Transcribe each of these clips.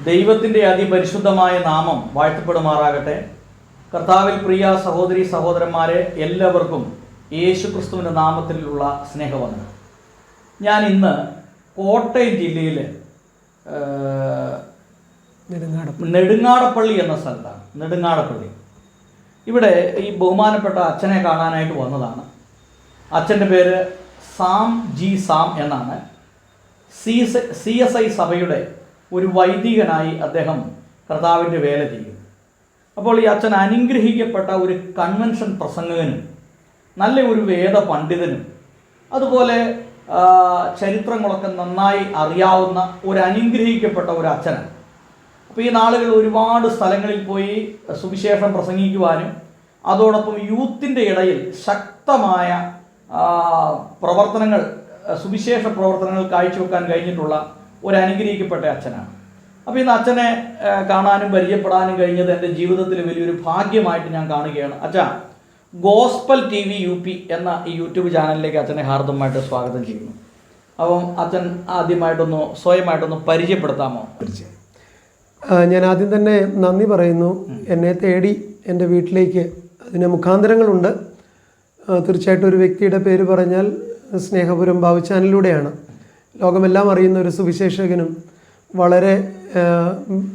ദൈവത്തിൻ്റെ അതിപരിശുദ്ധമായ നാമം വാഴ്ത്തപ്പെടുമാറാകട്ടെ. കർത്താവിൽ പ്രിയ സഹോദരി സഹോദരന്മാരെ, എല്ലാവർക്കും യേശു ക്രിസ്തുവിൻ്റെ നാമത്തിലുള്ള സ്നേഹവന്ദനം. ഞാൻ ഇന്ന് കോട്ടയം ജില്ലയിൽ നെടുങ്ങാടപ്പള്ളി എന്ന സ്ഥലത്താണ്. നെടുങ്ങാടപ്പള്ളി ഇവിടെ ഈ ബഹുമാനപ്പെട്ട അച്ഛനെ കാണാനായിട്ട് വന്നതാണ്. അച്ഛൻ്റെ പേര് സാം ജി സാം എന്നാണ്. CSI സഭയുടെ ഒരു വൈദികനായി അദ്ദേഹം കർത്താവിൻ്റെ വേല ചെയ്യും. അപ്പോൾ ഈ അച്ഛൻ അനുഗ്രഹിക്കപ്പെട്ട ഒരു കൺവെൻഷൻ പ്രസംഗകനും നല്ല ഒരു വേദ പണ്ഡിതനും അതുപോലെ ചരിത്രങ്ങളൊക്കെ നന്നായി അറിയാവുന്ന ഒരു അനുഗ്രഹിക്കപ്പെട്ട ഒരു അച്ഛനാണ്. അപ്പോൾ ഈ നാളുകളിൽ ഒരുപാട് സ്ഥലങ്ങളിൽ പോയി സുവിശേഷം പ്രസംഗിക്കുവാനും അതോടൊപ്പം യൂത്തിൻ്റെ ഇടയിൽ ശക്തമായ പ്രവർത്തനങ്ങൾ, സുവിശേഷ പ്രവർത്തനങ്ങൾ കാഴ്ചവെക്കാൻ കഴിഞ്ഞിട്ടുള്ള ഒരു അനുഗ്രഹിക്കപ്പെട്ട അച്ഛനാണ്. അപ്പോൾ ഇന്ന് അച്ഛനെ കാണാനും പരിചയപ്പെടാനും കഴിഞ്ഞത് എൻ്റെ ജീവിതത്തിൽ വലിയൊരു ഭാഗ്യമായിട്ട് ഞാൻ കാണുകയാണ്. അച്ഛാ, ഗോസ്പൽ TV UP എന്ന ഈ യൂട്യൂബ് ചാനലിലേക്ക് അച്ഛനെ ഹാർദമായിട്ട് സ്വാഗതം ചെയ്യുന്നു. അപ്പം അച്ഛൻ ആദ്യമായിട്ടൊന്ന് സ്വയമായിട്ടൊന്ന് പരിചയപ്പെടുത്താമോ? ഞാൻ ആദ്യം തന്നെ നന്ദി പറയുന്നു. എന്നെ തേടി എൻ്റെ വീട്ടിലേക്ക് അതിന് മുഖാന്തരങ്ങളുണ്ട്. തീർച്ചയായിട്ടും ഒരു വ്യക്തിയുടെ പേര് പറഞ്ഞാൽ സ്നേഹപുരം ബാബു ചാനലിലൂടെയാണ്. ലോകമെല്ലാം അറിയുന്ന ഒരു സുവിശേഷകനും വളരെ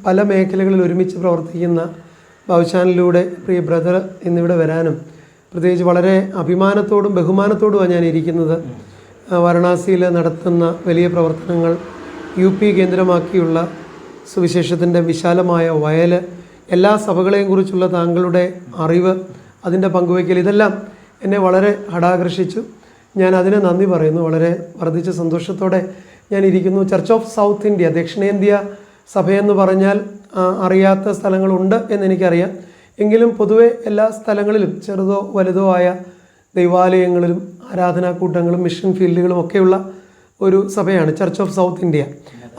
പല മേഖലകളിൽ ഒരുമിച്ച് പ്രവർത്തിക്കുന്ന ബാബു ചാനലിലൂടെ പ്രിയ ബ്രദർ എന്നിവിടെ വരാനും പ്രത്യേകിച്ച് വളരെ അഭിമാനത്തോടും ബഹുമാനത്തോടുമാണ് ഞാൻ ഇരിക്കുന്നത്. വാരണാസിയിൽ നടത്തുന്ന വലിയ പ്രവർത്തനങ്ങൾ, UP കേന്ദ്രമാക്കിയുള്ള സുവിശേഷത്തിൻ്റെ വിശാലമായ വയൽ, എല്ലാ സഭകളെയും കുറിച്ചുള്ള താങ്കളുടെ അറിവ്, അതിൻ്റെ പങ്കുവയ്ക്കൽ, ഇതെല്ലാം എന്നെ വളരെ ഹടാകർഷിച്ചു. ഞാൻ അതിന് നന്ദി പറയുന്നു. വളരെ വർദ്ധിച്ച സന്തോഷത്തോടെ ഞാൻ ഇരിക്കുന്നു. ചർച്ച് ഓഫ് സൗത്ത് ഇന്ത്യ, ദക്ഷിണേന്ത്യ സഭയെന്ന് പറഞ്ഞാൽ അറിയാത്ത സ്ഥലങ്ങളുണ്ട് എന്നെനിക്കറിയാം. എങ്കിലും പൊതുവെ എല്ലാ സ്ഥലങ്ങളിലും ചെറുതോ വലുതോ ആയ ദൈവാലയങ്ങളിലും ആരാധനാക്കൂട്ടങ്ങളും മിഷൻ ഫീൽഡുകളും ഒക്കെയുള്ള ഒരു സഭയാണ് ചർച്ച് ഓഫ് സൗത്ത് ഇന്ത്യ.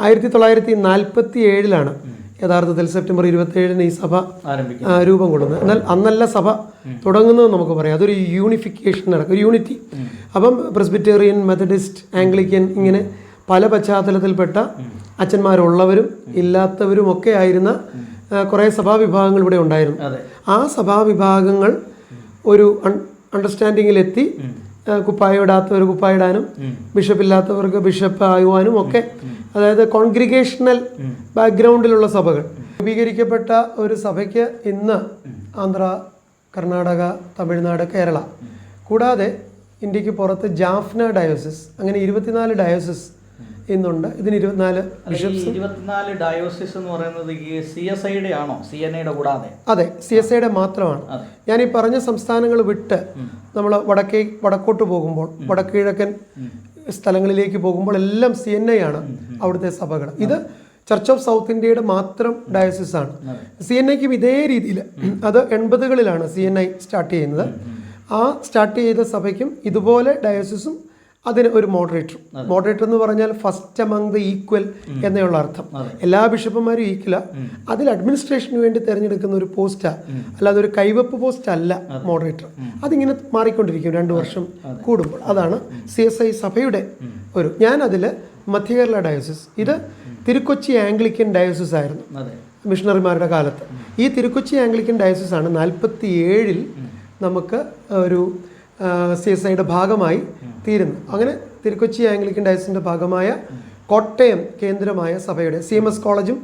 1947 യഥാർത്ഥത്തിൽ സെപ്റ്റംബർ 27 ഈ സഭ രൂപം കൊള്ളുന്നത്. എന്നാൽ അന്നല്ല സഭ തുടങ്ങുന്നത് നമുക്ക് പറയാം. അതൊരു യൂണിഫിക്കേഷൻ നടക്കും, ഒരു യൂണിറ്റി. അപ്പം പ്രെസ്ബിറ്റേറിയൻ, മെത്തഡിസ്റ്റ്, ആംഗ്ലിക്കൻ, ഇങ്ങനെ പല പശ്ചാത്തലത്തിൽപ്പെട്ട അച്ഛന്മാരുള്ളവരും ഇല്ലാത്തവരും ഒക്കെ ആയിരുന്ന കുറേ സഭാവിഭാഗങ്ങൾ ഇവിടെ ഉണ്ടായിരുന്നു. ആ സഭാവിഭാഗങ്ങൾ ഒരു അണ്ടർസ്റ്റാൻഡിങ്ങിലെത്തി കുപ്പായ ഇടാത്തവർ കുപ്പായ ഇടാനും ബിഷപ്പില്ലാത്തവർക്ക് ബിഷപ്പ് ആകുവാനും ഒക്കെ, അതായത് കോൺഗ്രിഗേഷണൽ ബാക്ക്ഗ്രൗണ്ടിലുള്ള സഭകൾ രൂപീകരിക്കപ്പെട്ട ഒരു സഭയ്ക്ക് ഇന്ന് ആന്ധ്ര, കർണാടക, തമിഴ്നാട്, കേരള കൂടാതെ ഇന്ത്യക്ക് പുറത്ത് ജാഫ്ന ഡയോസിസ്, അങ്ങനെ 24 ഡയോസിസ് ഇന്നുണ്ട്. ഇതിന് 24 ബിഷപ്സ്. 24 ഡയോസിസ് എന്ന് പറയുന്നത് CSIയുടെ ആണോ? CNAയുടെ കൂടാതെ? അതെ, CSIയുടെ മാത്രമാണ്. ഞാൻ ഈ പറഞ്ഞ സംസ്ഥാനങ്ങൾ വിട്ട് നമ്മൾ വടക്കോട്ട് പോകുമ്പോൾ, വടക്കിഴക്കൻ സ്ഥലങ്ങളിലേക്ക് പോകുമ്പോൾ എല്ലാം CNI ആണ് അവിടുത്തെ സഭകൾ. ഇത് ചർച്ച് ഓഫ് സൗത്ത് ഇന്ത്യയുടെ മാത്രം ഡയോസിസ് ആണ്. CNIക്കും ഇതേ രീതിയിൽ, അത് 80കളിലാണ് CNI സ്റ്റാർട്ട് ചെയ്യുന്നത്. ആ സ്റ്റാർട്ട് ചെയ്ത സഭയ്ക്കും ഇതുപോലെ ഡയോസിസും അതിന് ഒരു മോഡറേറ്റർ എന്ന് പറഞ്ഞാൽ ഫസ്റ്റ് അമംഗ് ദ ഈക്വൽ എന്നുള്ള അർത്ഥം. എല്ലാ ബിഷപ്പുമാരും ഈക്വല. അതിൽ അഡ്മിനിസ്ട്രേഷന് വേണ്ടി തിരഞ്ഞെടുക്കുന്ന ഒരു പോസ്റ്റാ, അല്ലാതെ ഒരു കൈവപ്പ് പോസ്റ്റ് അല്ല മോഡറേറ്റർ. അതിങ്ങനെ മാറിക്കൊണ്ടിരിക്കും 2 വർഷം കൂടുമ്പോൾ. അതാണ് CSI സഭയുടെ ഒരു. ഞാൻ അതിൽ മധ്യകേരള ഡയോസിസ്, ഇത് തിരുക്കൊച്ചി ആംഗ്ലിക്കൻ ഡയോസിസ് ആയിരുന്നു മിഷണറിമാരുടെ കാലത്ത്. ഈ തിരുക്കൊച്ചി ആംഗ്ലിക്കൻ ഡയോസിസ് ആണ് 47 നമുക്ക് ഒരു CSIയുടെ ഭാഗമായി തീരുന്നു. അങ്ങനെ തിരുക്കൊച്ചി ആംഗ്ലിക്കൻ ഡയോസിൻ്റെ ഭാഗമായ കോട്ടയം കേന്ദ്രമായ സഭയുടെ CMS കോളേജും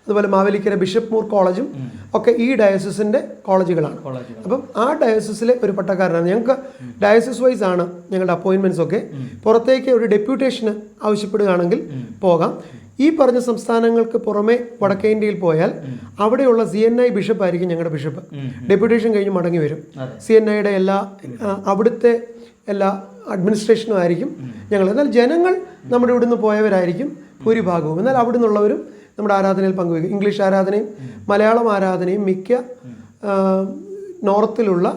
അതുപോലെ മാവേലിക്കര ബിഷപ്പ് മൂർ കോളേജും ഒക്കെ ഈ ഡയോസിസിൻ്റെ കോളേജുകളാണ്. അപ്പം ആ ഡയോസിസിലെ ഒരു പട്ടക്കാരനാണ്. ഞങ്ങൾക്ക് ഡയോസിസ് വൈസ് ആണ് ഞങ്ങളുടെ അപ്പോയിൻമെൻറ്റ്സ് ഒക്കെ. പുറത്തേക്ക് ഒരു ഡെപ്യൂട്ടേഷന് ആവശ്യപ്പെടുകയാണെങ്കിൽ പോകാം. ഈ പറഞ്ഞ സംസ്ഥാനങ്ങൾക്ക് പുറമെ വടക്കേ ഇന്ത്യയിൽ പോയാൽ അവിടെയുള്ള CNI ബിഷപ്പായിരിക്കും ഞങ്ങളുടെ ബിഷപ്പ്. ഡെപ്യൂട്ടേഷൻ കഴിഞ്ഞ് മടങ്ങി വരും. CNIയുടെ അവിടുത്തെ എല്ലാ അഡ്മിനിസ്ട്രേഷനും ആയിരിക്കും ഞങ്ങൾ. എന്നാൽ ജനങ്ങൾ നമ്മുടെ ഇവിടുന്ന് പോയവരായിരിക്കും ഭൂരിഭാഗവും. എന്നാൽ അവിടെ നിന്നുള്ളവരും നമ്മുടെ ആരാധനയിൽ പങ്കുവയ്ക്കും. ഇംഗ്ലീഷ് ആരാധനയും മലയാളം ആരാധനയും മിക്ക നോർത്തിലുള്ള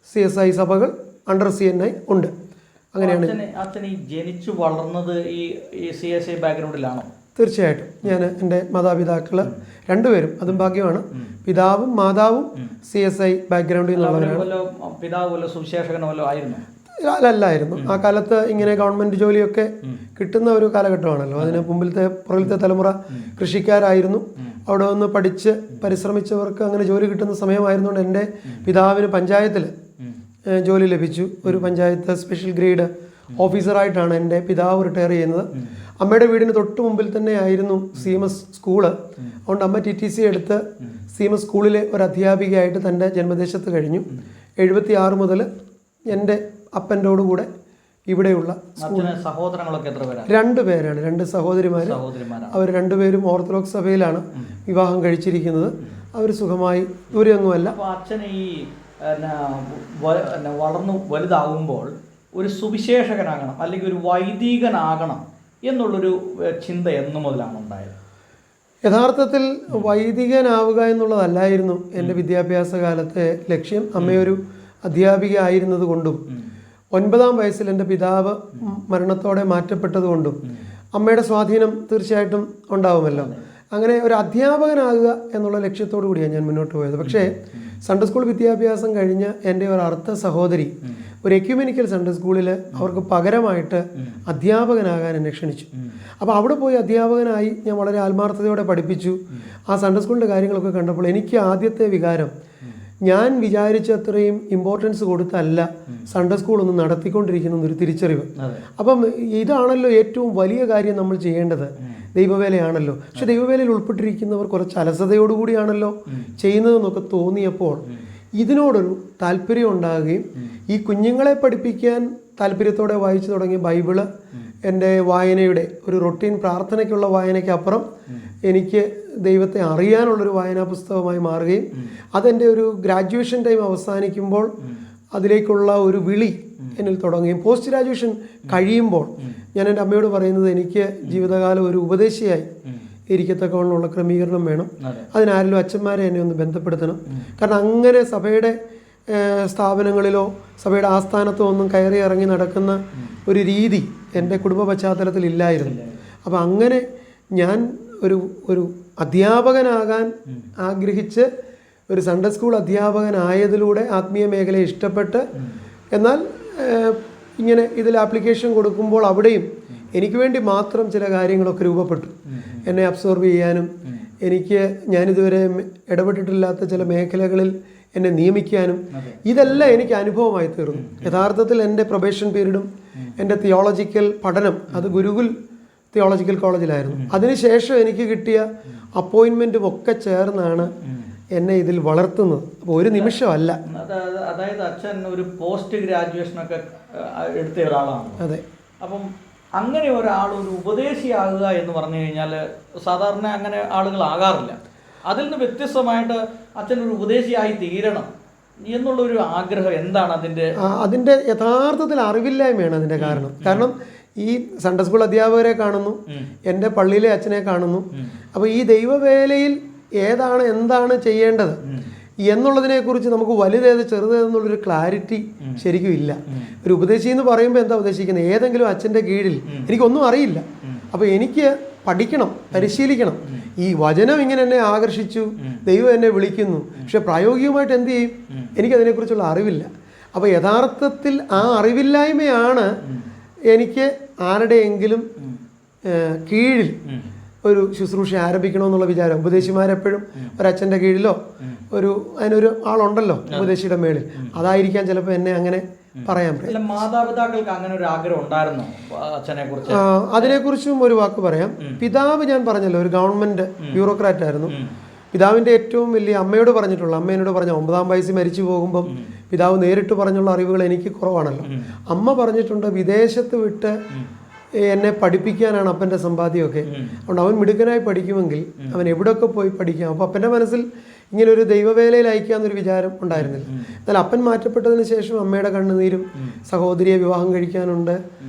CSI സഭകൾ അണ്ടർ CNI ഉണ്ട്. അങ്ങനെയാണ്. അച്ഛൻ ഈ ജനിച്ചു വളർന്നത് ഈ CSI ബാക്ക്ഗ്രൗണ്ടിലാണോ? തീർച്ചയായിട്ടും. ഞാൻ എൻ്റെ മാതാപിതാക്കൾ രണ്ടുപേരും, അതും ഭാഗ്യമാണ്, പിതാവും മാതാവും CSI ബാക്ക്ഗ്രൗണ്ടിൽ നിന്നുള്ളവരാണ്. അല്ലായിരുന്നു. ആ കാലത്ത് ഇങ്ങനെ ഗവൺമെൻറ് ജോലിയൊക്കെ കിട്ടുന്ന ഒരു കാലഘട്ടമാണല്ലോ. അതിന് പുറകിലത്തെ തലമുറ കൃഷിക്കാരായിരുന്നു. അവിടെ വന്ന് പഠിച്ച് പരിശ്രമിച്ചവർക്ക് അങ്ങനെ ജോലി കിട്ടുന്ന സമയമായിരുന്നുകൊണ്ട് എൻ്റെ പിതാവിന് പഞ്ചായത്തിൽ ജോലി ലഭിച്ചു. ഒരു പഞ്ചായത്ത് സ്പെഷ്യൽ ഗ്രേഡ് ഓഫീസറായിട്ടാണ് എൻ്റെ പിതാവ് റിട്ടയർ ചെയ്യുന്നത്. അമ്മയുടെ വീടിന് തൊട്ട് മുമ്പിൽ തന്നെ ആയിരുന്നു CMS സ്കൂള്. അതുകൊണ്ട് അമ്മ TTC എടുത്ത് CMS സ്കൂളിലെ ഒരു അധ്യാപികയായിട്ട് തൻ്റെ ജന്മദേശത്ത് കഴിഞ്ഞു. 76 മുതൽ എൻ്റെ അപ്പൻ്റോടുകൂടെ ഇവിടെയുള്ള സഹോദരങ്ങളൊക്കെ എത്ര പേരാണ്? 2 പേരാണ്, 2 സഹോദരിമാർ. അവർ 2 പേരും ഓർത്തഡോക്സ് സഭയിലാണ് വിവാഹം കഴിച്ചിരിക്കുന്നത്. അവർ സുഖമായി ദൂരെയൊന്നുമല്ല. അച്ഛൻ ഈ വളർന്നു വലുതാകുമ്പോൾ ഒരു സുവിശേഷകനാകണം അല്ലെങ്കിൽ ഒരു വൈദികനാകണം എന്നുള്ളൊരു ചിന്ത എന്നു മുതലാണ് ഉണ്ടായത്? യഥാർത്ഥത്തിൽ വൈദികനാവുക എന്നുള്ളതല്ലായിരുന്നു എൻ്റെ വിദ്യാഭ്യാസ കാലത്തെ ലക്ഷ്യം. അമ്മയൊരു അധ്യാപിക ആയിരുന്നത് കൊണ്ടും 9-ാം വയസ്സിൽ എൻ്റെ പിതാവ് മരണത്തോടെ മാറ്റപ്പെട്ടതുകൊണ്ടും അമ്മയുടെ സ്വാധീനം തീർച്ചയായിട്ടും ഉണ്ടാവുമല്ലോ. അങ്ങനെ ഒരു അധ്യാപകനാകുക എന്നുള്ള ലക്ഷ്യത്തോടു കൂടിയാണ് ഞാൻ മുന്നോട്ട് പോയത്. പക്ഷേ സൺഡേ സ്കൂൾ വിദ്യാഭ്യാസം കഴിഞ്ഞ് എൻ്റെ ഒരു അർത്ഥ സഹോദരി ഒരു എക്യുമെനിക്കൽ സൺഡേ സ്കൂളിൽ അവർക്ക് പകരമായിട്ട് അധ്യാപകനാകാൻ എന്നെ ക്ഷണിച്ചു. അപ്പോൾ അവിടെ പോയി അധ്യാപകനായി ഞാൻ വളരെ ആത്മാർത്ഥതയോടെ പഠിപ്പിച്ചു. ആ സൺഡേ സ്കൂളിൻ്റെ കാര്യങ്ങളൊക്കെ കണ്ടപ്പോൾ എനിക്ക് ആദ്യത്തെ വികാരം, ഞാൻ വിചാരിച്ച അത്രയും ഇമ്പോർട്ടൻസ് കൊടുത്തല്ല സൺഡേ സ്കൂൾ ഒന്ന് നടത്തിക്കൊണ്ടിരിക്കുന്ന ഒരു തിരിച്ചറിവ്. അപ്പം ഇതാണല്ലോ ഏറ്റവും വലിയ കാര്യം നമ്മൾ ചെയ്യേണ്ടത്, ദൈവവേലയാണല്ലോ. പക്ഷെ ദൈവവേലയിൽ ഉൾപ്പെട്ടിരിക്കുന്നവർ കുറച്ച് അലസതയോടുകൂടിയാണല്ലോ ചെയ്യുന്നതെന്നൊക്കെ തോന്നിയപ്പോൾ ഇതിനോടൊരു താല്പര്യം ഉണ്ടാകുകയും ഈ കുഞ്ഞുങ്ങളെ പഠിപ്പിക്കാൻ താല്പര്യത്തോടെ വായിച്ചു തുടങ്ങിയ ബൈബിള് എൻ്റെ വായനയുടെ ഒരു റൊട്ടീൻ പ്രാർത്ഥനയ്ക്കുള്ള വായനയ്ക്കപ്പുറം എനിക്ക് ദൈവത്തെ അറിയാനുള്ളൊരു വായനാ പുസ്തകമായി മാറുകയും അതെൻ്റെ ഒരു ഗ്രാജുവേഷൻ ടൈം അവസാനിക്കുമ്പോൾ അതിലേക്കുള്ള ഒരു വിളി എന്നിൽ തുടങ്ങുകയും പോസ്റ്റ് ഗ്രാജുവേഷൻ കഴിയുമ്പോൾ ഞാൻ എൻ്റെ അമ്മയോട് പറയുന്നത്, എനിക്ക് ജീവിതകാലം ഒരു ഉപദേശിയായി ഇരിക്കത്തക്കവണ്ണമുള്ള ക്രമീകരണം വേണം. അതിനാരെങ്കിലും അച്ഛന്മാരെ എന്നെ ഒന്ന് ബന്ധപ്പെടുത്തണം. കാരണം അങ്ങനെ സഭയുടെ സ്ഥാപനങ്ങളിലോ സഭയുടെ ആസ്ഥാനത്തോ ഒന്നും കയറി ഇറങ്ങി നടക്കുന്ന ഒരു രീതി എൻ്റെ കുടുംബ പശ്ചാത്തലത്തിൽ ഇല്ലായിരുന്നു. അപ്പം അങ്ങനെ ഞാൻ ഒരു അധ്യാപകനാകാൻ ആഗ്രഹിച്ച് ഒരു സൺഡേ സ്കൂൾ അധ്യാപകനായതിലൂടെ ആത്മീയ മേഖലയെ ഇഷ്ടപ്പെട്ട്, എന്നാൽ ഇങ്ങനെ ഇതിൽ ആപ്ലിക്കേഷൻ കൊടുക്കുമ്പോൾ അവിടെയും എനിക്ക് വേണ്ടി മാത്രം ചില കാര്യങ്ങളൊക്കെ രൂപപ്പെട്ടു. എന്നെ അബ്സോർബ് ചെയ്യാനും ഞാനിതുവരെ ഇടപെട്ടിട്ടില്ലാത്ത ചില മേഖലകളിൽ എന്നെ നിയമിക്കാനും ഇതെല്ലാം എനിക്ക് അനുഭവമായി തീർന്നു. യഥാർത്ഥത്തിൽ എൻ്റെ പ്രൊബേഷൻ പീരീഡും എൻ്റെ തിയോളജിക്കൽ പഠനം അത് ഗുരുകുൽ തിയോളജിക്കൽ കോളേജിലായിരുന്നു. അതിനുശേഷം എനിക്ക് കിട്ടിയ അപ്പോയിൻമെൻറ്റും ഒക്കെ ചേർന്നാണ് എന്നെ ഇതിൽ വളർത്തുന്നത്. അപ്പോൾ ഒരു നിമിഷമല്ല. അതായത് അച്ഛൻ ഒരു പോസ്റ്റ് ഗ്രാജുവേഷനൊക്കെ എടുത്ത ഒരാളാണ്. അതെ. അപ്പം അങ്ങനെ ഒരാൾ ഒരു ഉപദേശിയാകുക എന്ന് പറഞ്ഞു കഴിഞ്ഞാൽ സാധാരണ അങ്ങനെ ആളുകളാകാറില്ല. അതിൽ നിന്ന് വ്യത്യസ്തമായിട്ട് അച്ഛൻ ഒരു ഉപദേശിയായി തീരണം എന്നുള്ളൊരു ആഗ്രഹം എന്താണ് അതിൻ്റെ യഥാർത്ഥത്തിൽ അറിവില്ലായ്മയാണ് അതിൻ്റെ കാരണം ഈ സൺഡേ സ്കൂൾ അധ്യാപകരെ കാണുന്നു, എൻ്റെ പള്ളിയിലെ അച്ഛനെ കാണുന്നു. അപ്പോൾ ഈ ദൈവവേലയിൽ എന്താണ് ചെയ്യേണ്ടത് എന്നുള്ളതിനെക്കുറിച്ച് നമുക്ക് വലുതേത് ചെറുതേതെന്നുള്ളൊരു ക്ലാരിറ്റി ശരിക്കും ഇല്ല. ഒരു ഉപദേശി എന്ന് പറയുമ്പോൾ എന്താ ഉദ്ദേശിക്കുന്നത്? ഏതെങ്കിലും അച്ഛൻ്റെ കീഴിൽ എനിക്കൊന്നും അറിയില്ല, അപ്പോൾ എനിക്ക് പഠിക്കണം, പരിശീലിക്കണം. ഈ വചനം ഇങ്ങനെ എന്നെ ആകർഷിച്ചു, ദൈവം എന്നെ വിളിക്കുന്നു, പക്ഷെ പ്രായോഗികമായിട്ട് എന്ത് ചെയ്യും? എനിക്കതിനെക്കുറിച്ചുള്ള അറിവില്ല. അപ്പോൾ യഥാർത്ഥത്തിൽ ആ അറിവില്ലായ്മയാണ് എനിക്ക് ആരുടെയെങ്കിലും കീഴിൽ ഒരു ശുശ്രൂഷ ആരംഭിക്കണമെന്നുള്ള വിചാരം. ഉപദേശിമാരെപ്പോഴും ഒരച്ഛൻ്റെ കീഴിലോ അതിനൊരു ആളുണ്ടല്ലോ ഉപദേശിയുടെ മേളിൽ, അതായിരിക്കാം ചിലപ്പോൾ എന്നെ അങ്ങനെ പറയാൻ പറ്റും. മാതാപിതാക്കൾക്ക് അങ്ങനെ ഒരു ആഗ്രഹം ഉണ്ടായിരുന്നു അച്ഛനെക്കുറിച്ച്? അതിനെക്കുറിച്ചും ഒരു വാക്ക് പറയാം. പിതാവ് ഞാൻ പറഞ്ഞല്ലോ ഒരു ഗവൺമെൻറ് ബ്യൂറോക്രാറ്റ് ആയിരുന്നു. പിതാവിൻ്റെ ഏറ്റവും വലിയ അമ്മ എന്നോട് പറഞ്ഞ 9-ാം വയസ്സിൽ മരിച്ചു പോകുമ്പം പിതാവ് നേരിട്ട് പറഞ്ഞുള്ള അറിവുകൾ എനിക്ക് കുറവാണല്ലോ. അമ്മ പറഞ്ഞിട്ടുണ്ട്, വിദേശത്ത് വിട്ട് എന്നെ പഠിപ്പിക്കാനാണ് അപ്പൻ്റെ സമ്പാദ്യമൊക്കെ. അതുകൊണ്ട് അവൻ മിടുക്കനായി പഠിക്കുമെങ്കിൽ അവൻ എവിടെയൊക്കെ പോയി പഠിക്കാം. അപ്പോൾ അപ്പൻ്റെ മനസ്സിൽ ഇങ്ങനെ ഒരു ദൈവവേലയിൽ അയക്കാമെന്നൊരു വിചാരം ഉണ്ടായിരുന്നില്ല. എന്നാൽ അപ്പൻ മാറ്റപ്പെട്ടതിന് ശേഷം അമ്മയുടെ കണ്ണുനീരും, സഹോദരിയെ വിവാഹം കഴിക്കാനുണ്ട്,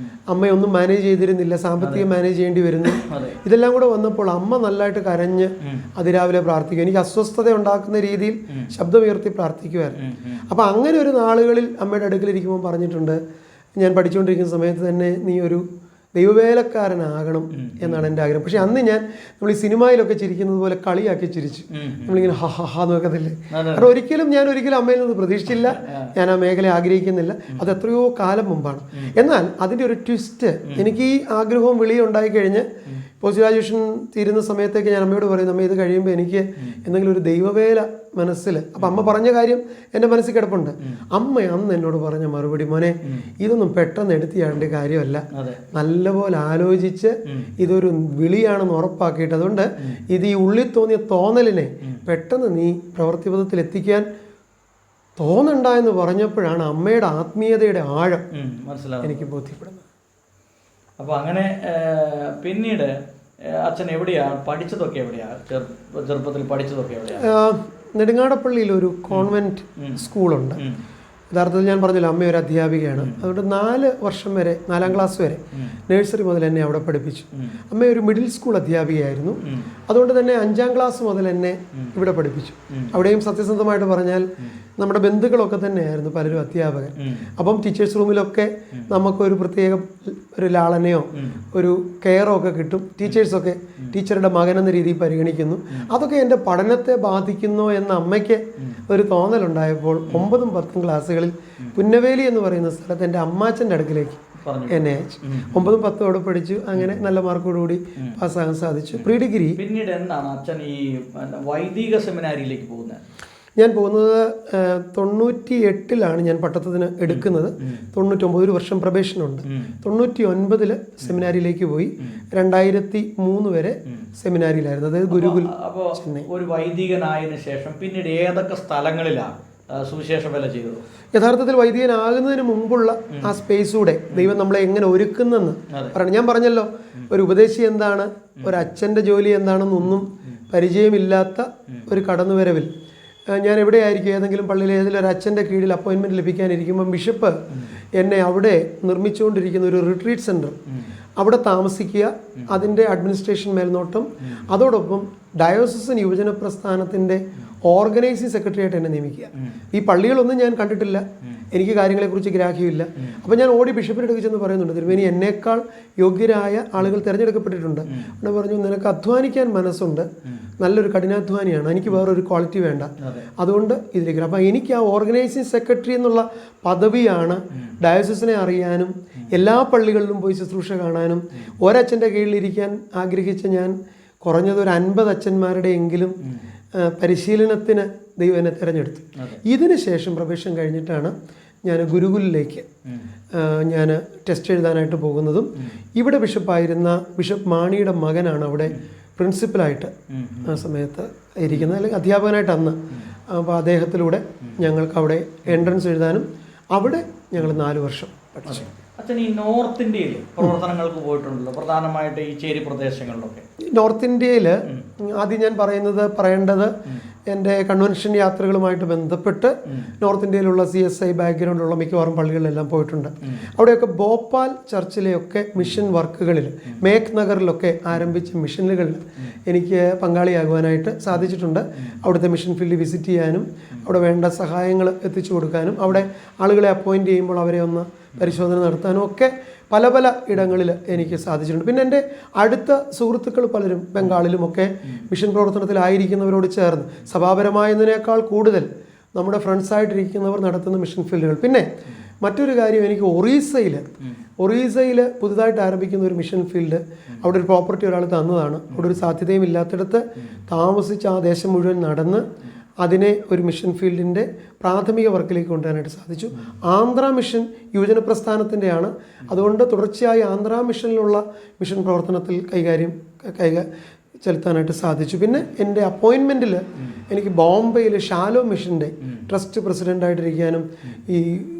അമ്മയൊന്നും മാനേജ് ചെയ്തിരുന്നില്ല, സാമ്പത്തികം മാനേജ് ചെയ്യേണ്ടി വരുന്നു, ഇതെല്ലാം കൂടെ വന്നപ്പോൾ അമ്മ നല്ലതായിട്ട് കരഞ്ഞ് അതിരാവിലെ പ്രാർത്ഥിക്കും. എനിക്ക് അസ്വസ്ഥത ഉണ്ടാക്കുന്ന രീതിയിൽ ശബ്ദമുയർത്തി പ്രാർത്ഥിക്കുമായിരുന്നു. അപ്പോൾ അങ്ങനെ ഒരു നാളുകളിൽ അമ്മയുടെ അടുക്കലിരിക്കുമ്പോൾ പറഞ്ഞിട്ടുണ്ട്, ഞാൻ പഠിച്ചുകൊണ്ടിരിക്കുന്ന സമയത്ത് തന്നെ നീ ഒരു ദൈവവേലക്കാരനാകണം എന്നാണ് എൻ്റെ ആഗ്രഹം. പക്ഷെ അന്ന് നമ്മൾ ഈ സിനിമയിലൊക്കെ ചിരിക്കുന്നത് പോലെ കളിയാക്കി ചിരിച്ചു. നമ്മളിങ്ങനെ ഹ ഹ ഹ നോക്കത്തില്ലേ. കാരണം ഞാൻ ഒരിക്കലും അമ്മയിൽ നിന്ന് പ്രതീക്ഷിച്ചില്ല. ഞാൻ ആ മേഖല ആഗ്രഹിക്കുന്നില്ല. അത് എത്രയോ കാലം മുമ്പാണ്. എന്നാൽ അതിൻ്റെ ഒരു ട്വിസ്റ്റ്, എനിക്ക് ഈ ആഗ്രഹവും വിളിയും ഉണ്ടായിക്കഴിഞ്ഞ് പോസ്റ്റ് ഗ്രാജുവേഷൻ തീരുന്ന സമയത്തേക്ക് ഞാൻ അമ്മയോട് പറയും, അമ്മ ഇത് കഴിയുമ്പോൾ എനിക്ക് എന്തെങ്കിലും ഒരു ദൈവവേല മനസ്സിൽ. അപ്പം അമ്മ പറഞ്ഞ കാര്യം എൻ്റെ മനസ്സിൽ കിടപ്പുണ്ട്. അമ്മ അന്ന് എന്നോട് പറഞ്ഞ മറുപടി, മോനെ ഇതൊന്നും പെട്ടെന്ന് എടുത്തിയാണ്ട് കാര്യമല്ല, നല്ലപോലെ ആലോചിച്ച് ഇതൊരു വിളിയാണെന്ന് ഉറപ്പാക്കിയിട്ട്, അതുകൊണ്ട് ഇത് ഈ ഉള്ളിൽ തോന്നിയ തോന്നലിനെ പെട്ടെന്ന് നീ പ്രവൃത്തിപഥത്തിൽ എത്തിക്കാൻ തോന്നണ്ടെന്ന് പറഞ്ഞപ്പോഴാണ് അമ്മയുടെ ആത്മീയതയുടെ ആഴം എനിക്ക് ബോധ്യപ്പെടുന്നത്. അപ്പോൾ അങ്ങനെ പിന്നീട് അച്ഛൻ എവിടെയാണ് പഠിച്ചതൊക്കെ? എവിടെയാണ് ചെറുപ്പത്തിൽ പഠിച്ചതൊക്കെ? എവിടെയാണ്? നെടുങ്ങാടപ്പള്ളിയിൽ ഒരു കോൺവെന്റ് സ്കൂളുണ്ട്. യഥാർത്ഥത്തിൽ ഞാൻ പറഞ്ഞില്ല, അമ്മ ഒരു അധ്യാപികയാണ്. അതുകൊണ്ട് 4 വർഷം വരെ, 4ാം ക്ലാസ് വരെ, നഴ്സറി മുതൽ എന്നെ അവിടെ പഠിപ്പിച്ചു. അമ്മ ഒരു മിഡിൽ സ്കൂൾ അധ്യാപികയായിരുന്നു. അതുകൊണ്ട് തന്നെ 5ാം ക്ലാസ് മുതൽ എന്നെ ഇവിടെ പഠിപ്പിച്ചു. അവിടെയും സത്യസന്ധമായിട്ട് പറഞ്ഞാൽ നമ്മുടെ ബന്ധുക്കളൊക്കെ തന്നെയായിരുന്നു പലരും അധ്യാപകർ. അപ്പം ടീച്ചേഴ്സ് റൂമിലൊക്കെ നമുക്കൊരു പ്രത്യേക ഒരു ലാളനയോ ഒരു കെയറോ ഒക്കെ കിട്ടും. ടീച്ചേഴ്സൊക്കെ ടീച്ചറുടെ മകനെന്ന രീതിയിൽ പരിഗണിക്കുന്നു. അതൊക്കെ എൻ്റെ പഠനത്തെ ബാധിക്കുന്നോ എന്ന അമ്മയ്ക്ക് ഒരു തോന്നലുണ്ടായപ്പോൾ 9ഉം 10ഉം ക്ലാസ്സുകളിൽ പുന്നവേലി എന്ന് പറയുന്ന സ്ഥലത്ത് എൻ്റെ അമ്മാച്ചൻ്റെ അടുക്കിലേക്ക് എന്നെ അയച്ചു. 9ഉം 10ഉം അവിടെ പഠിച്ചു. അങ്ങനെ നല്ല മാർക്കോടുകൂടി പാസ്സാകാൻ സാധിച്ചു. Pre degree. പിന്നീട് എന്താണ് അച്ഛൻ ഈ വൈദിക സെമിനാരിയിലേക്ക് പോകുന്നത്? ഞാൻ പോകുന്നത് 98-ലാണ് ഞാൻ പട്ടത്തിന് എടുക്കുന്നത്. 99 ഒരു വർഷം പ്രൊബേഷനുണ്ട്. 99 സെമിനാരിയിലേക്ക് പോയി. 2003 വരെ സെമിനാരിയിലായിരുന്നു. അതായത് ഗുരുകുൽ. അപ്പോൾ ഒരു വൈദികനായതിനു ശേഷം പിന്നീട് ഏതൊക്കെ സ്ഥലങ്ങളിലാണ് സുവിശേഷ വേല ചെയ്തത്? യഥാർത്ഥത്തിൽ വൈദികനാകുന്നതിന് മുമ്പുള്ള ആ സ്പേസൂടെ ദൈവം നമ്മളെ എങ്ങനെ ഒരുക്കുന്നെന്ന് പറയണം. ഞാൻ പറഞ്ഞല്ലോ, ഒരു ഉപദേശി എന്താണ്, ഒരു അച്ഛൻ്റെ ജോലി എന്താണെന്നൊന്നും പരിചയമില്ലാത്ത ഒരു കടന്നുവരവിൽ ഞാൻ എവിടെയായിരിക്കും, ഏതെങ്കിലും പള്ളിയിൽ ഏതെങ്കിലും ഒരു അച്ഛൻ്റെ കീഴിൽ അപ്പോയിൻമെൻറ്റ് ലഭിക്കാനിരിക്കുമ്പം ബിഷപ്പ് എന്നെ അവിടെ നിർമ്മിച്ചുകൊണ്ടിരിക്കുന്ന ഒരു റിട്രീറ്റ് സെൻറ്റർ, അവിടെ താമസിക്കുക, അതിൻ്റെ അഡ്മിനിസ്ട്രേഷൻ മേൽനോട്ടം, അതോടൊപ്പം ഡയോസസൻ യുവജന പ്രസ്ഥാനത്തിൻ്റെ ഓർഗനൈസിങ് സെക്രട്ടറി ആയിട്ട് എന്നെ നിയമിക്കുക. ഈ പള്ളികളൊന്നും ഞാൻ കണ്ടിട്ടില്ല, എനിക്ക് കാര്യങ്ങളെക്കുറിച്ച് ഗ്രാഹ്യമില്ല. അപ്പോൾ ഞാൻ ഓടി ബിഷപ്പിൻ്റെ അടുത്ത് ചെന്ന് പറയുന്നുണ്ട്, തിരുമേനി എന്നേക്കാൾ യോഗ്യരായ ആളുകൾ തിരഞ്ഞെടുക്കപ്പെട്ടിട്ടുണ്ട്. അവിടെ പറഞ്ഞു, നിനക്ക് അധ്വാനിക്കാൻ മനസ്സുണ്ട്, നല്ലൊരു കഠിനാധ്വാനിയാണ്, എനിക്ക് വേറൊരു ക്വാളിറ്റി വേണ്ട, അതുകൊണ്ട് ഇതിലേക്ക്. അപ്പോൾ എനിക്ക് ആ ഓർഗനൈസിങ് സെക്രട്ടറി എന്നുള്ള പദവിയാണ് ഡയോസസിനെ അറിയാനും എല്ലാ പള്ളികളിലും പോയി ശുശ്രൂഷ കാണാനും ഒരച്ഛൻ്റെ കീഴിലിരിക്കാൻ ആഗ്രഹിച്ച ഞാൻ കുറഞ്ഞത് ഒരു 50 അച്ഛന്മാരുടെ എങ്കിലും പരിശീലനത്തിന് ദൈവം എന്നെ തിരഞ്ഞെടുത്തു. ഇതിന് ശേഷം പ്രവേശം കഴിഞ്ഞിട്ടാണ് ഞാൻ ഗുരുകുലിലേക്ക് ഞാൻ ടെസ്റ്റ് എഴുതാനായിട്ട് പോകുന്നതും. ഇവിടെ ബിഷപ്പായിരുന്ന ബിഷപ്പ് മാണിയുടെ മകനാണ് അവിടെ പ്രിൻസിപ്പലായിട്ട് ആ സമയത്ത് ഇരിക്കുന്നത്, അല്ലെങ്കിൽ അധ്യാപകനായിട്ട് അന്ന്. അപ്പോൾ അദ്ദേഹത്തിലൂടെ ഞങ്ങൾക്ക് അവിടെ എൻട്രൻസ് എഴുതാനും അവിടെ ഞങ്ങൾ 4 വർഷം പഠിച്ചു. അച്ഛൻ ഈ നോർത്ത് ഇന്ത്യയിൽ പ്രവർത്തനങ്ങൾക്ക് പോയിട്ടുണ്ടല്ലോ, പ്രധാനമായിട്ട് ഈ ചേരി പ്രദേശങ്ങളിലൊക്കെ. നോർത്ത് ഇന്ത്യയിൽ ആദ്യം ഞാൻ പറയേണ്ടത് എൻ്റെ കൺവെൻഷൻ യാത്രകളുമായിട്ട് ബന്ധപ്പെട്ട് നോർത്ത് ഇന്ത്യയിലുള്ള CSI ബാക്ക്ഗ്രൗണ്ടുള്ള മിക്കവാറും പള്ളികളിലെല്ലാം പോയിട്ടുണ്ട്. അവിടെയൊക്കെ ഭോപ്പാൽ ചർച്ചിലെയൊക്കെ മിഷൻ വർക്കുകളിൽ, മേഘ് നഗറിലൊക്കെ ആരംഭിച്ച മിഷനുകളിൽ എനിക്ക് പങ്കാളിയാകുവാനായിട്ട് സാധിച്ചിട്ടുണ്ട്. അവിടുത്തെ മിഷൻ ഫീൽഡ് വിസിറ്റ് ചെയ്യാനും അവിടെ വേണ്ട സഹായങ്ങൾ എത്തിച്ചു കൊടുക്കാനും അവിടെ ആളുകളെ അപ്പോയിൻറ്റ് ചെയ്യുമ്പോൾ അവരെ ഒന്ന് പരിശോധന നടത്താനും ഒക്കെ പല പല ഇടങ്ങളിൽ എനിക്ക് സാധിച്ചിട്ടുണ്ട്. പിന്നെ എൻ്റെ അടുത്ത സുഹൃത്തുക്കൾ പലരും ബംഗാളിലുമൊക്കെ മിഷൻ പ്രവർത്തനത്തിലായിരിക്കുന്നവരോട് ചേർന്ന് സഭാപരമായതിനേക്കാൾ കൂടുതൽ നമ്മുടെ ഫ്രണ്ട്സായിട്ടിരിക്കുന്നവർ നടത്തുന്ന മിഷൻ ഫീൽഡുകൾ. പിന്നെ മറ്റൊരു കാര്യം, എനിക്ക് ഒറീസയിൽ പുതുതായിട്ട് ആരംഭിക്കുന്ന ഒരു മിഷൻ ഫീൽഡ്, അവിടെ ഒരു പ്രോപ്പർട്ടി ഒരാൾ തന്നതാണ്. അവിടെ ഒരു സാധ്യതയും ഇല്ലാത്തിടത്ത് താമസിച്ച് ആ ദേശം മുഴുവൻ നടന്ന് അതിനെ ഒരു മിഷൻ ഫീൽഡിൻ്റെ പ്രാഥമിക വർക്കിലേക്ക് കൊണ്ടുവരാനായിട്ട് സാധിച്ചു. ആന്ധ്ര മിഷൻ യുവജന പ്രസ്ഥാനത്തിൻ്റെയാണ്. അതുകൊണ്ട് തുടർച്ചയായി ആന്ധ്ര മിഷനിലുള്ള മിഷൻ പ്രവർത്തനത്തിൽ ചെലുത്താനായിട്ട് സാധിച്ചു. പിന്നെ എൻ്റെ അപ്പോയിൻമെൻറ്റിൽ എനിക്ക് ബോംബെയിൽ ഷാലോ മിഷൻ്റെ ട്രസ്റ്റ് പ്രസിഡൻ്റായിട്ടിരിക്കാനും ഈ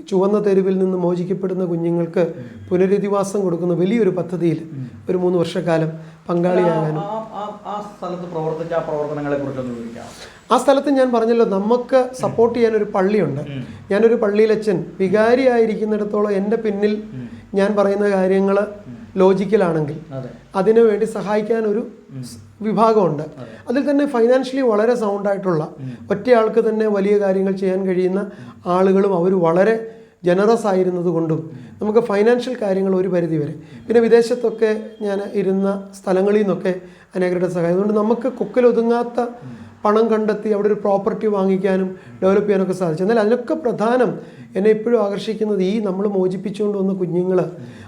ചുവന്ന തെരുവിൽ നിന്ന് മോചിക്കപ്പെടുന്ന കുഞ്ഞുങ്ങൾക്ക് പുനരധിവാസം കൊടുക്കുന്ന വലിയൊരു പദ്ധതിയിൽ ഒരു 3 വർഷക്കാലം പങ്കാളിയാകാനും. ആ സ്ഥലത്ത് ഞാൻ പറഞ്ഞല്ലോ, നമുക്ക് സപ്പോർട്ട് ചെയ്യാൻ ഒരു പള്ളിയുണ്ട്. ഞാനൊരു പള്ളിയിലച്ഛൻ വികാരിയായിരിക്കുന്നിടത്തോളം എൻ്റെ പിന്നിൽ ഞാൻ പറയുന്ന കാര്യങ്ങൾ ലോജിക്കലാണെങ്കിൽ അതിനു വേണ്ടി സഹായിക്കാൻ ഒരു വിഭാഗമുണ്ട്. അതിൽ തന്നെ ഫൈനാൻഷ്യലി വളരെ സൗണ്ടായിട്ടുള്ള, ഒറ്റയാൾക്ക് തന്നെ വലിയ കാര്യങ്ങൾ ചെയ്യാൻ കഴിയുന്ന ആളുകളും അവർ വളരെ ജനറസ് ആയിരുന്നത് കൊണ്ടും നമുക്ക് ഫൈനാൻഷ്യൽ കാര്യങ്ങൾ ഒരു പരിധി വരെ, പിന്നെ വിദേശത്തൊക്കെ ഞാൻ ഇരുന്ന സ്ഥലങ്ങളിൽ നിന്നൊക്കെ അനേകരുടെ സഹായം, അതുകൊണ്ട് നമുക്ക് കൊക്കിലൊതുങ്ങാത്ത പണം കണ്ടെത്തി അവിടെ ഒരു പ്രോപ്പർട്ടി വാങ്ങിക്കാനും ഡെവലപ്പ് ചെയ്യാനൊക്കെ സാധിച്ചു. എന്നാൽ അതിനൊക്കെ പ്രധാനം എന്നെ ഇപ്പോഴും ആകർഷിക്കുന്നത് ഈ നമ്മൾ മോചിപ്പിച്ചുകൊണ്ട് വന്ന കുഞ്ഞുങ്ങൾ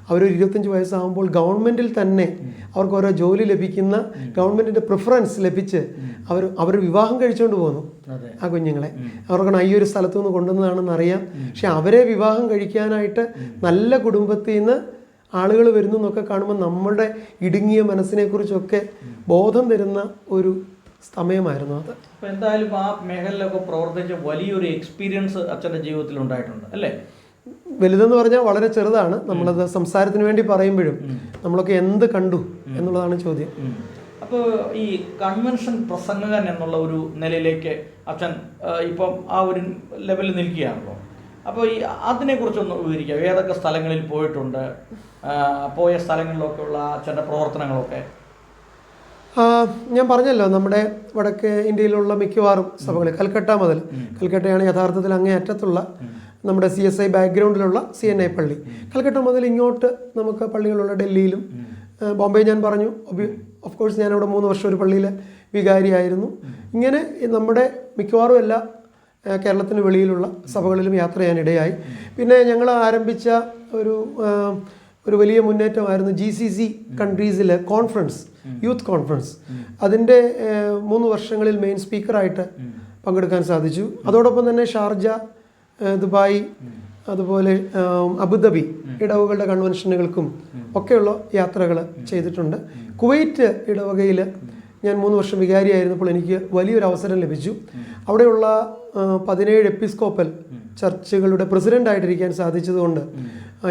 അവരൊരു 25 വയസ്സാകുമ്പോൾ ഗവൺമെൻറ്റിൽ തന്നെ അവർക്ക് ഓരോ ജോലി ലഭിക്കുന്ന, ഗവൺമെൻറ്റിൻ്റെ പ്രിഫറൻസ് ലഭിച്ച് അവർ വിവാഹം കഴിച്ചുകൊണ്ട് പോകുന്നു ആ കുഞ്ഞുങ്ങളെ. അവർക്കാണ് ഈ ഒരു സ്ഥലത്തു നിന്ന് കൊണ്ടുവന്നതാണെന്ന് അറിയാം, പക്ഷെ അവരെ വിവാഹം കഴിക്കാനായിട്ട് നല്ല കുടുംബത്തിൽ നിന്ന് ആളുകൾ വരുന്നു എന്നൊക്കെ കാണുമ്പോൾ നമ്മുടെ ഇടുങ്ങിയ മനസ്സിനെക്കുറിച്ചൊക്കെ ബോധം തരുന്ന ഒരു സമയമായിരുന്നു അത്. അപ്പോൾ എന്തായാലും ആ മേഖലയിലൊക്കെ പ്രവർത്തിച്ച വലിയൊരു എക്സ്പീരിയൻസ് അച്ഛൻ്റെ ജീവിതത്തിൽ ഉണ്ടായിട്ടുണ്ട് അല്ലേ? വലുതെന്ന് പറഞ്ഞാൽ വളരെ ചെറുതാണ്. നമ്മളത് സംസാരത്തിന് വേണ്ടി പറയുമ്പോഴും നമ്മളൊക്കെ എന്ത് കണ്ടു എന്നുള്ളതാണ് ചോദ്യം. അപ്പോൾ ഈ കൺവെൻഷൻ പ്രസംഗകൻ എന്നുള്ള ഒരു നിലയിലേക്ക് അച്ഛൻ ഇപ്പം ആ ഒരു ലെവലിൽ നിൽക്കുകയാണല്ലോ. അപ്പോൾ ഈ അതിനെക്കുറിച്ചൊന്ന് വിവരിക്കുക. ഏതൊക്കെ സ്ഥലങ്ങളിൽ പോയിട്ടുണ്ട്, പോയ സ്ഥലങ്ങളിലൊക്കെ ഉള്ള അച്ഛൻ്റെ പ്രവർത്തനങ്ങളൊക്കെ? ഞാൻ പറഞ്ഞല്ലോ, നമ്മുടെ വടക്കേ ഇന്ത്യയിലുള്ള മിക്കവാറും സഭകൾ, കൽക്കട്ട മുതൽ, കൽക്കട്ടയാണ് യഥാർത്ഥത്തിൽ അങ്ങേ അറ്റത്തുള്ള നമ്മുടെ CSI ബാക്ക്ഗ്രൗണ്ടിലുള്ള CNI പള്ളി. കൽക്കട്ട മുതൽ ഇങ്ങോട്ട് നമുക്ക് പള്ളികളുള്ള ഡൽഹിയിലും ബോംബെ ഞാൻ പറഞ്ഞു. ഓഫ് കോഴ്സ് ഞാനവിടെ 3 വർഷം ഒരു പള്ളിയിൽ വികാരിയായിരുന്നു. ഇങ്ങനെ നമ്മുടെ മിക്കവാറും എല്ലാ കേരളത്തിന് വെളിയിലുള്ള സഭകളിലും യാത്ര ചെയ്യാനിടയായി. പിന്നെ ഞങ്ങൾ ആരംഭിച്ച ഒരു വലിയ മുന്നേറ്റമായിരുന്നു GCC കൺട്രീസിലെ കോൺഫറൻസ്, യൂത്ത് കോൺഫറൻസ്. അതിൻ്റെ 3 വർഷങ്ങളിൽ മെയിൻ സ്പീക്കറായിട്ട് പങ്കെടുക്കാൻ സാധിച്ചു. അതോടൊപ്പം തന്നെ ഷാർജ, ദുബായ്, അതുപോലെ അബുദാബി ഇടവകളുടെ കൺവെൻഷനുകൾക്കും ഒക്കെയുള്ള യാത്രകൾ ചെയ്തിട്ടുണ്ട്. കുവൈറ്റ് ഇടവകയിൽ ഞാൻ 3 വർഷം വികാരിയായിരുന്നപ്പോൾ എനിക്ക് വലിയൊരു അവസരം ലഭിച്ചു. അവിടെയുള്ള 17 എപ്പിസ്കോപ്പൽ ചർച്ചുകളുടെ പ്രസിഡൻ്റായിട്ടിരിക്കാൻ സാധിച്ചതുകൊണ്ട്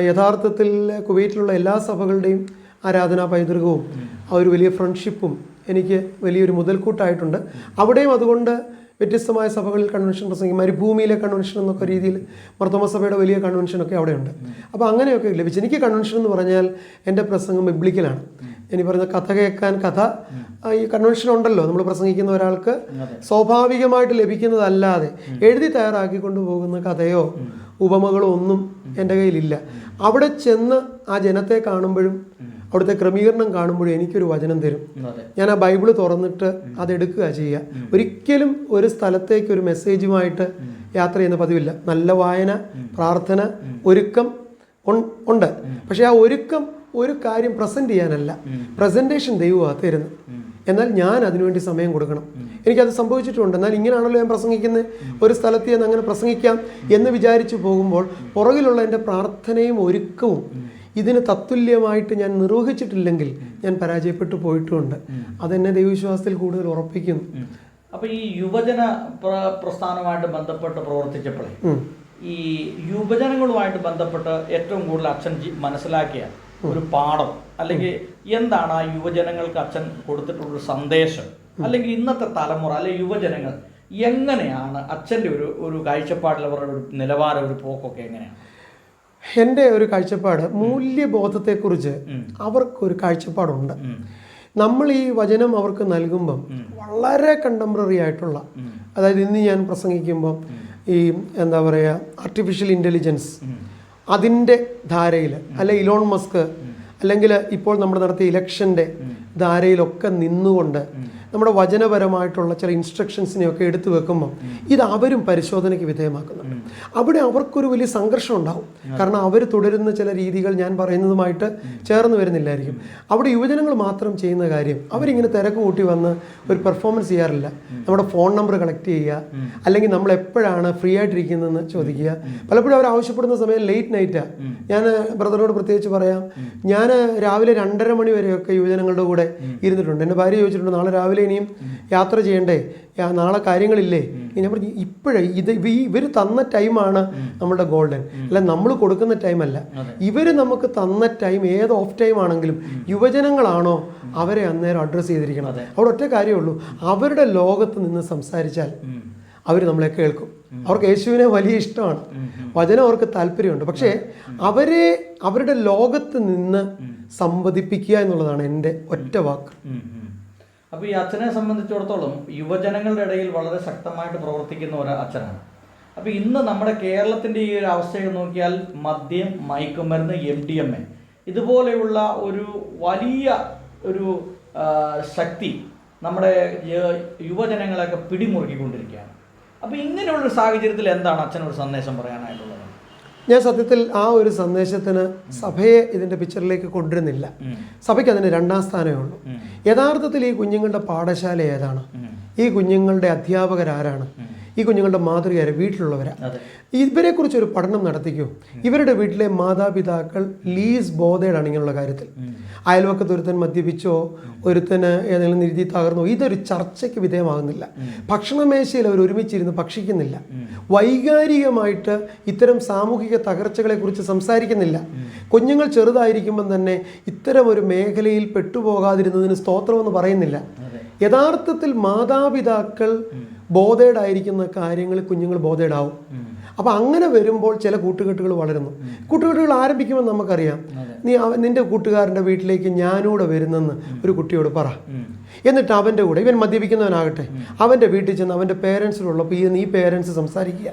യഥാർത്ഥത്തിൽ കുവൈറ്റിലുള്ള എല്ലാ സഭകളുടെയും ആരാധനാ പൈതൃകവും ആ ഒരു വലിയ ഫ്രണ്ട്ഷിപ്പും എനിക്ക് വലിയൊരു മുതൽക്കൂട്ടായിട്ടുണ്ട്. അവിടെയും അതുകൊണ്ട് വ്യത്യസ്തമായ സഭകളിൽ കൺവെൻഷൻ പ്രസംഗിക്കും. മരുഭൂമിയിലെ കൺവെൻഷൻ എന്നൊക്കെ രീതിയിൽ മർത്തോമ സഭയുടെ വലിയ കൺവെൻഷനൊക്കെ അവിടെയുണ്ട്. അപ്പോൾ അങ്ങനെയൊക്കെ ലഭിച്ചു. എനിക്ക് കൺവെൻഷൻ എന്ന് പറഞ്ഞാൽ എൻ്റെ പ്രസംഗം ബിബ്ലിക്കലാണ്. എനിക്ക് പറയുന്ന കഥ കേൾക്കാൻ, കഥ ഈ കൺവെൻഷൻ ഉണ്ടല്ലോ, നമ്മൾ പ്രസംഗിക്കുന്ന ഒരാൾക്ക് സ്വാഭാവികമായിട്ട് ലഭിക്കുന്നതല്ലാതെ എഴുതി തയ്യാറാക്കിക്കൊണ്ട് പോകുന്ന കഥയോ ഉപമകളോ ഒന്നും എൻ്റെ കയ്യിലില്ല. അവിടെ ചെന്ന് ആ ജനത്തെ കാണുമ്പോഴും അവിടുത്തെ ക്രമീകരണം കാണുമ്പോഴും എനിക്കൊരു വചനം തരും. ഞാൻ ആ ബൈബിള് തുറന്നിട്ട് അതെടുക്കുക ചെയ്യുക. ഒരിക്കലും ഒരു സ്ഥലത്തേക്ക് ഒരു മെസ്സേജുമായിട്ട് യാത്ര ചെയ്യുന്ന പതിവില്ല. നല്ല വായന, പ്രാർത്ഥന, ഒരുക്കം ഉണ്ട്. പക്ഷേ ആ ഒരുക്കം ഒരു കാര്യം പ്രസൻറ്റ് ചെയ്യാനല്ല, പ്രസൻറ്റേഷൻ ദൈവമാണ് തരുന്നത്. എന്നാൽ ഞാൻ അതിനുവേണ്ടി സമയം കൊടുക്കണം. എനിക്കത് സംഭവിച്ചിട്ടുണ്ട്. എന്നാൽ ഇങ്ങനെയാണല്ലോ ഞാൻ പ്രസംഗിക്കുന്നത്, ഒരു സ്ഥലത്ത് നിന്ന് അങ്ങനെ പ്രസംഗിക്കാം എന്ന് വിചാരിച്ചു പോകുമ്പോൾ പുറകിലുള്ള എൻ്റെ പ്രാർത്ഥനയും ഒരുക്കവും ഇതിന് തത്തുല്യമായിട്ട് ഞാൻ നിർവഹിച്ചിട്ടില്ലെങ്കിൽ ഞാൻ പരാജയപ്പെട്ടു പോയിട്ടുമുണ്ട്. അതെന്നെ ദൈവവിശ്വാസത്തിൽ കൂടുതൽ ഉറപ്പിക്കുന്നു. അപ്പോൾ ഈ യുവജന പ്രസ്ഥാനവുമായിട്ട് ബന്ധപ്പെട്ട് പ്രവർത്തിച്ചപ്പോഴേ ഈ യുവജനങ്ങളുമായിട്ട് ബന്ധപ്പെട്ട് ഏറ്റവും കൂടുതൽ അച്ഛൻ മനസ്സിലാക്കിയ ഒരു പാഠം, അല്ലെങ്കിൽ എന്താണ് ആ യുവജനങ്ങൾക്ക് അച്ഛൻ കൊടുത്തിട്ടുള്ളൊരു സന്ദേശം, അല്ലെങ്കിൽ ഇന്നത്തെ തലമുറ അല്ലെങ്കിൽ യുവജനങ്ങൾ എങ്ങനെയാണ് അച്ഛൻ്റെ ഒരു കാഴ്ചപ്പാടിൽ അവരുടെ ഒരു നിലവാരം, ഒരു പോക്കൊക്കെ എങ്ങനെയാണ്? എൻ്റെ ഒരു കാഴ്ചപ്പാട്, മൂല്യബോധത്തെക്കുറിച്ച് അവർക്കൊരു കാഴ്ചപ്പാടുണ്ട്. നമ്മൾ ഈ വചനം അവർക്ക് നൽകുമ്പം വളരെ കണ്ടംപററി ആയിട്ടുള്ള, അതായത് ഇന്ന് ഞാൻ പ്രസംഗിക്കുമ്പം ഈ എന്താ പറയുക, ആർട്ടിഫിഷ്യൽ ഇൻ്റലിജൻസ് അതിൻ്റെ ധാരയിൽ, അല്ലെ ഇലോൺ മസ്ക്, അല്ലെങ്കിൽ ഇപ്പോൾ നമ്മൾ നടത്തിയ ഇലക്ഷൻ്റെ ധാരയിലൊക്കെ നിന്നുകൊണ്ട് നമ്മുടെ വചനപരമായിട്ടുള്ള ചില ഇൻസ്ട്രക്ഷൻസിനെയൊക്കെ എടുത്തു വെക്കുമ്പോൾ ഇത് അവരും പരിശോധനയ്ക്ക് വിധേയമാക്കുന്നുണ്ട്. അവിടെ അവർക്കൊരു വലിയ സംഘർഷം ഉണ്ടാവും. കാരണം അവർ തുടരുന്ന ചില രീതികൾ ഞാൻ പറയുന്നതുമായിട്ട് ചേർന്ന് വരുന്നില്ലായിരിക്കും. അവിടെ യുവജനങ്ങൾ മാത്രം ചെയ്യുന്ന കാര്യം, അവരിങ്ങനെ തിരക്ക് കൂട്ടി വന്ന് ഒരു പെർഫോമൻസ് ചെയ്യാറില്ല. നമ്മുടെ ഫോൺ നമ്പർ കളക്ട് ചെയ്യുക, അല്ലെങ്കിൽ നമ്മൾ എപ്പോഴാണ് ഫ്രീ ആയിട്ടിരിക്കുന്നതെന്ന് ചോദിക്കുക. പലപ്പോഴും അവർ ആവശ്യപ്പെടുന്ന സമയം ലേറ്റ് നൈറ്റാണ്. ഞാൻ ബ്രദറിനോട് പ്രത്യേകിച്ച് പറയാം, ഞാൻ രാവിലെ 2:30 മണി വരെയൊക്കെ യുവജനങ്ങളുടെ കൂടെ ഇരുന്നിട്ടുണ്ട്. എൻ്റെ ഭാര്യ ചോദിച്ചിട്ടുണ്ട്, നാളെ രാവിലെ ഇനിയും യാത്ര ചെയ്യണ്ടേ, നാളെ കാര്യങ്ങളില്ലേ? ഞാൻ പറഞ്ഞു, ഇപ്പോഴേ ഇവർ തന്ന ടൈമാണ് നമ്മുടെ ഗോൾഡൻ, അല്ല നമ്മൾ കൊടുക്കുന്ന ടൈമല്ല. ഇവർ നമുക്ക് തന്ന ടൈം ഏത് ഓഫ് ടൈം ആണെങ്കിലും യുവജനങ്ങളാണോ അവരെ അന്നേരം അഡ്രസ്സ് ചെയ്തിരിക്കണം. അവിടെ ഒറ്റ കാര്യമുള്ളൂ, അവരുടെ ലോകത്ത് നിന്ന് സംസാരിച്ചാൽ അവർ നമ്മളെ കേൾക്കും. അവർക്ക് യേശുവിനെ വലിയ ഇഷ്ടമാണ്, വചനം അവർക്ക് താല്പര്യമുണ്ട്. പക്ഷേ അവരെ അവരുടെ ലോകത്ത് നിന്ന് സംവദിപ്പിക്കുക എന്നുള്ളതാണ് എൻ്റെ ഒറ്റ വാക്ക്. അപ്പോൾ ഈ അച്ഛനെ സംബന്ധിച്ചിടത്തോളം യുവജനങ്ങളുടെ ഇടയിൽ വളരെ ശക്തമായിട്ട് പ്രവർത്തിക്കുന്ന ഒരു അച്ഛനാണ്. അപ്പോൾ ഇന്ന് നമ്മുടെ കേരളത്തിൻ്റെ ഈ ഒരു അവസ്ഥയെ നോക്കിയാൽ മദ്യം, മയക്കുമരുന്ന്, MDMA ഇതുപോലെയുള്ള ഒരു വലിയ ഒരു ശക്തി നമ്മുടെ യുവജനങ്ങളെയൊക്കെ പിടിമുറുക്കിക്കൊണ്ടിരിക്കുകയാണ്. അപ്പോൾ ഇങ്ങനെയുള്ളൊരു സാഹചര്യത്തിൽ എന്താണ് അച്ഛനൊരു സന്ദേശം പറയാനായിട്ടുള്ളത്? ഞാൻ സത്യത്തിൽ ആ ഒരു സന്ദേശത്തിന് സഭയെ ഇതിൻ്റെ പിക്ചറിലേക്ക് കൊണ്ടുവരുന്നില്ല. സഭയ്ക്ക് അതിന് 2ാം സ്ഥാനമേ ഉള്ളൂ. യഥാർത്ഥത്തിൽ ഈ കുഞ്ഞുങ്ങളുടെ പാഠശാല ഏതാണ്? ഈ കുഞ്ഞുങ്ങളുടെ അധ്യാപകരാരാണ്? ഈ കുഞ്ഞുങ്ങളുടെ മാതൃകയാര്? വീട്ടിലുള്ളവരാ. ഇവരെക്കുറിച്ചൊരു പഠനം നടത്തിക്കൂ. ഇവരുടെ വീട്ടിലെ മാതാപിതാക്കൾ ലീസ് ബോധേഡാണ് ഇങ്ങനെയുള്ള കാര്യത്തിൽ. അയൽവക്കത്ത് ഒരുത്തൻ മദ്യപിച്ചോ, ഒരുത്തന് ഏതെങ്കിലും നിരുതി തകർന്നോ, ഇതൊരു ചർച്ചയ്ക്ക് വിധേയമാകുന്നില്ല. ഭക്ഷണമേശയിൽ അവർ ഒരുമിച്ചിരുന്ന് ഭക്ഷിക്കുന്നില്ല. വൈകാരികമായിട്ട് ഇത്തരം സാമൂഹിക തകർച്ചകളെക്കുറിച്ച് സംസാരിക്കുന്നില്ല. കുഞ്ഞുങ്ങൾ ചെറുതായിരിക്കുമ്പം തന്നെ ഇത്തരം ഒരു മേഖലയിൽ പെട്ടുപോകാതിരുന്നതിന് സ്തോത്രമെന്ന് പറയുന്നില്ല. യഥാർത്ഥത്തിൽ മാതാപിതാക്കൾ ബോധേഡായിരിക്കുന്ന കാര്യങ്ങൾ കുഞ്ഞുങ്ങൾ ബോധേഡാവും. അപ്പം അങ്ങനെ വരുമ്പോൾ ചില കൂട്ടുകെട്ടുകൾ വളരുന്നു. കൂട്ടുകെട്ടുകൾ ആരംഭിക്കുമ്പോൾ നമുക്കറിയാം, നിന്റെ കൂട്ടുകാരൻ്റെ വീട്ടിലേക്ക് ഞാനൂടെ വരുന്നെന്ന് ഒരു കുട്ടിയോട് പറ. എന്നിട്ട് അവൻ്റെ കൂടെ, ഇവൻ മദ്യപിക്കുന്നവനാകട്ടെ, അവൻ്റെ വീട്ടിൽ ചെന്ന് അവൻ്റെ പേരൻസിലുള്ളപ്പോൾ ഈ പേരൻസ് സംസാരിക്കുക.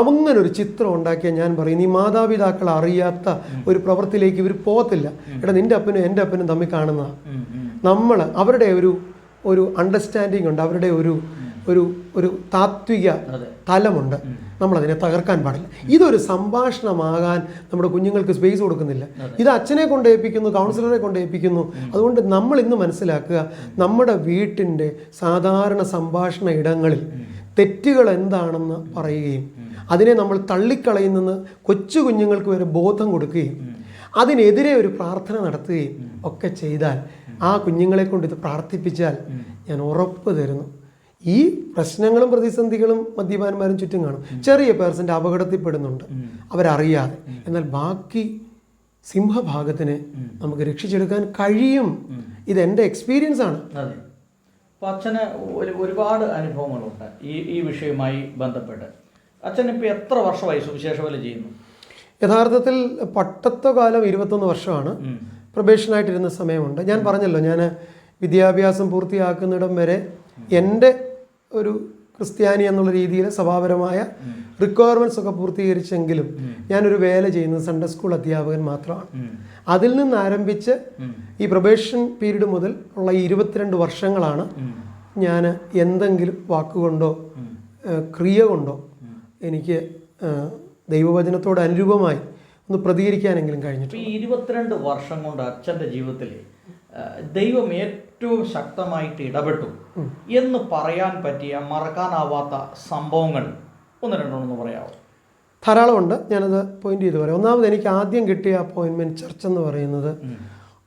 അങ്ങനൊരു ചിത്രം ഉണ്ടാക്കിയാൽ ഞാൻ പറയും, നീ മാതാപിതാക്കൾ അറിയാത്ത ഒരു പ്രവൃത്തിയിലേക്ക് ഇവർ പോകത്തില്ല. എടാ, നിൻ്റെ അപ്പനും എൻ്റെ അപ്പനും തമ്മിൽ കാണുന്ന നമ്മൾ അവരുടെ ഒരു അണ്ടർസ്റ്റാൻഡിങ് ഉണ്ട്, അവരുടെ ഒരു താത്വിക തലമുണ്ട്. നമ്മളതിനെ തകർക്കാൻ പാടില്ല. ഇതൊരു സംഭാഷണമാകാൻ നമ്മുടെ കുഞ്ഞുങ്ങൾക്ക് സ്പേസ് കൊടുക്കുന്നില്ല. ഇത് അച്ഛനെ കൊണ്ടേൽപ്പിക്കുന്നു, കൗൺസിലറെ കൊണ്ടേൽപ്പിക്കുന്നു. അതുകൊണ്ട് നമ്മൾ ഇന്ന് മനസ്സിലാക്കുക, നമ്മുടെ വീട്ടിൻ്റെ സാധാരണ സംഭാഷണ ഇടങ്ങളിൽ തെറ്റുകൾ എന്താണെന്ന് പറയുകയും അതിനെ നമ്മൾ തള്ളിക്കളയുന്നെന്ന് കൊച്ചു കുഞ്ഞുങ്ങൾക്ക് വരെ ബോധം കൊടുക്കുകയും അതിനെതിരെ ഒരു പ്രാർത്ഥന നടത്തുകയും ഒക്കെ ചെയ്താൽ, ആ കുഞ്ഞുങ്ങളെ കൊണ്ട് ഇത് പ്രാർത്ഥിപ്പിച്ചാൽ, ഞാൻ ഉറപ്പ് തരുന്നു, ഈ പ്രശ്നങ്ങളും പ്രതിസന്ധികളും മദ്യപാന്മാരും ചുറ്റും കാണും. ചെറിയ പേഴ്സൻ്റെ അപകടത്തിൽപ്പെടുന്നുണ്ട് അവരറിയാതെ. എന്നാൽ ബാക്കി സിംഹഭാഗത്തിനെ നമുക്ക് രക്ഷിച്ചെടുക്കാൻ കഴിയും. ഇത് എൻ്റെ എക്സ്പീരിയൻസ് ആണ്. അതെ. അപ്പോൾ അച്ഛന് ഒരുപാട് അനുഭവങ്ങളുണ്ട് ഈ വിഷയവുമായി ബന്ധപ്പെട്ട്. അച്ഛൻ ഇപ്പോൾ എത്ര വർഷമായി സുവിശേഷ വേല ചെയ്യുന്നു? യഥാർത്ഥത്തിൽ പട്ടത്വകാലം 21 വർഷമാണ്. പ്രൊബേഷനായിട്ടിരുന്ന സമയമുണ്ട്. ഞാൻ പറഞ്ഞല്ലോ, ഞാൻ വിദ്യാഭ്യാസം പൂർത്തിയാക്കുന്നിടം വരെ എൻ്റെ ഒരു ക്രിസ്ത്യാനി എന്നുള്ള രീതിയിൽ സഭാപരമായ റിക്വയർമെൻറ്റ്സ് ഒക്കെ പൂർത്തീകരിച്ചെങ്കിലും ഞാനൊരു വേല ചെയ്യുന്നത് സൺഡേ സ്കൂൾ അധ്യാപകൻ മാത്രമാണ്. അതിൽ നിന്ന് ആരംഭിച്ച് ഈ പ്രൊബേഷൻ പീരീഡ് മുതൽ ഉള്ള 22 വർഷങ്ങളാണ് ഞാൻ എന്തെങ്കിലും വാക്കുകൊണ്ടോ ക്രിയ കൊണ്ടോ എനിക്ക് ദൈവവചനത്തോട് അനുരൂപമായി ഒന്ന് പ്രതികരിക്കാനെങ്കിലും കഴിഞ്ഞിട്ട്. ഈ 22 വർഷം കൊണ്ട് അച്ഛൻ്റെ ജീവിതത്തിൽ ദൈവം ഏറ്റവും ശക്തമായിട്ട് ഇടപെട്ടു എന്ന് പറയാൻ പറ്റിയ മറക്കാനാവാത്ത സംഭവങ്ങൾ 1-2 പറയാമോ? ധാരാളമുണ്ട്. ഞാനത് പോയിന്റ് ചെയ്ത് പറയാം. ഒന്നാമത്, എനിക്ക് ആദ്യം കിട്ടിയ അപ്പോയിൻമെൻറ്റ് ചർച്ച് എന്ന് പറയുന്നത്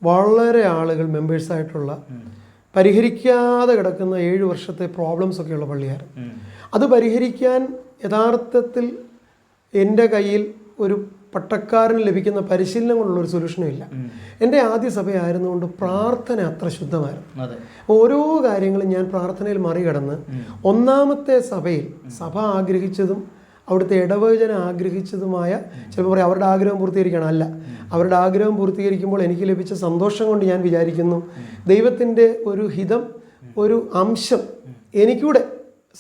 വളരെ ആളുകൾ മെമ്പേഴ്സായിട്ടുള്ള പരിഹരിക്കാതെ കിടക്കുന്ന 7 വർഷത്തെ പ്രോബ്ലംസ് ഒക്കെയുള്ള പള്ളിയായിരുന്നു. അത് പരിഹരിക്കാൻ യഥാർത്ഥത്തിൽ എൻ്റെ കയ്യിൽ ഒരു പട്ടക്കാരന് ലഭിക്കുന്ന പരിശീലനം കൊണ്ടുള്ള ഒരു സൊല്യൂഷനും ഇല്ല. എൻ്റെ ആദ്യ സഭയായിരുന്നുകൊണ്ട് പ്രാർത്ഥന അത്ര ശുദ്ധമായിരുന്നു. ഓരോ കാര്യങ്ങളും ഞാൻ പ്രാർത്ഥനയിൽ മറികടന്ന് ഒന്നാമത്തെ സഭയിൽ സഭ ആഗ്രഹിച്ചതും അവിടുത്തെ ഇടവചന ആഗ്രഹിച്ചതുമായ, ചിലപ്പോൾ പറയാം അവരുടെ ആഗ്രഹം പൂർത്തീകരിക്കണം, അല്ല, അവരുടെ ആഗ്രഹം പൂർത്തീകരിക്കുമ്പോൾ എനിക്ക് ലഭിച്ച സന്തോഷം കൊണ്ട് ഞാൻ വിചാരിക്കുന്നു ദൈവത്തിൻ്റെ ഒരു ഹിതം, ഒരു അംശം എനിക്കൂടെ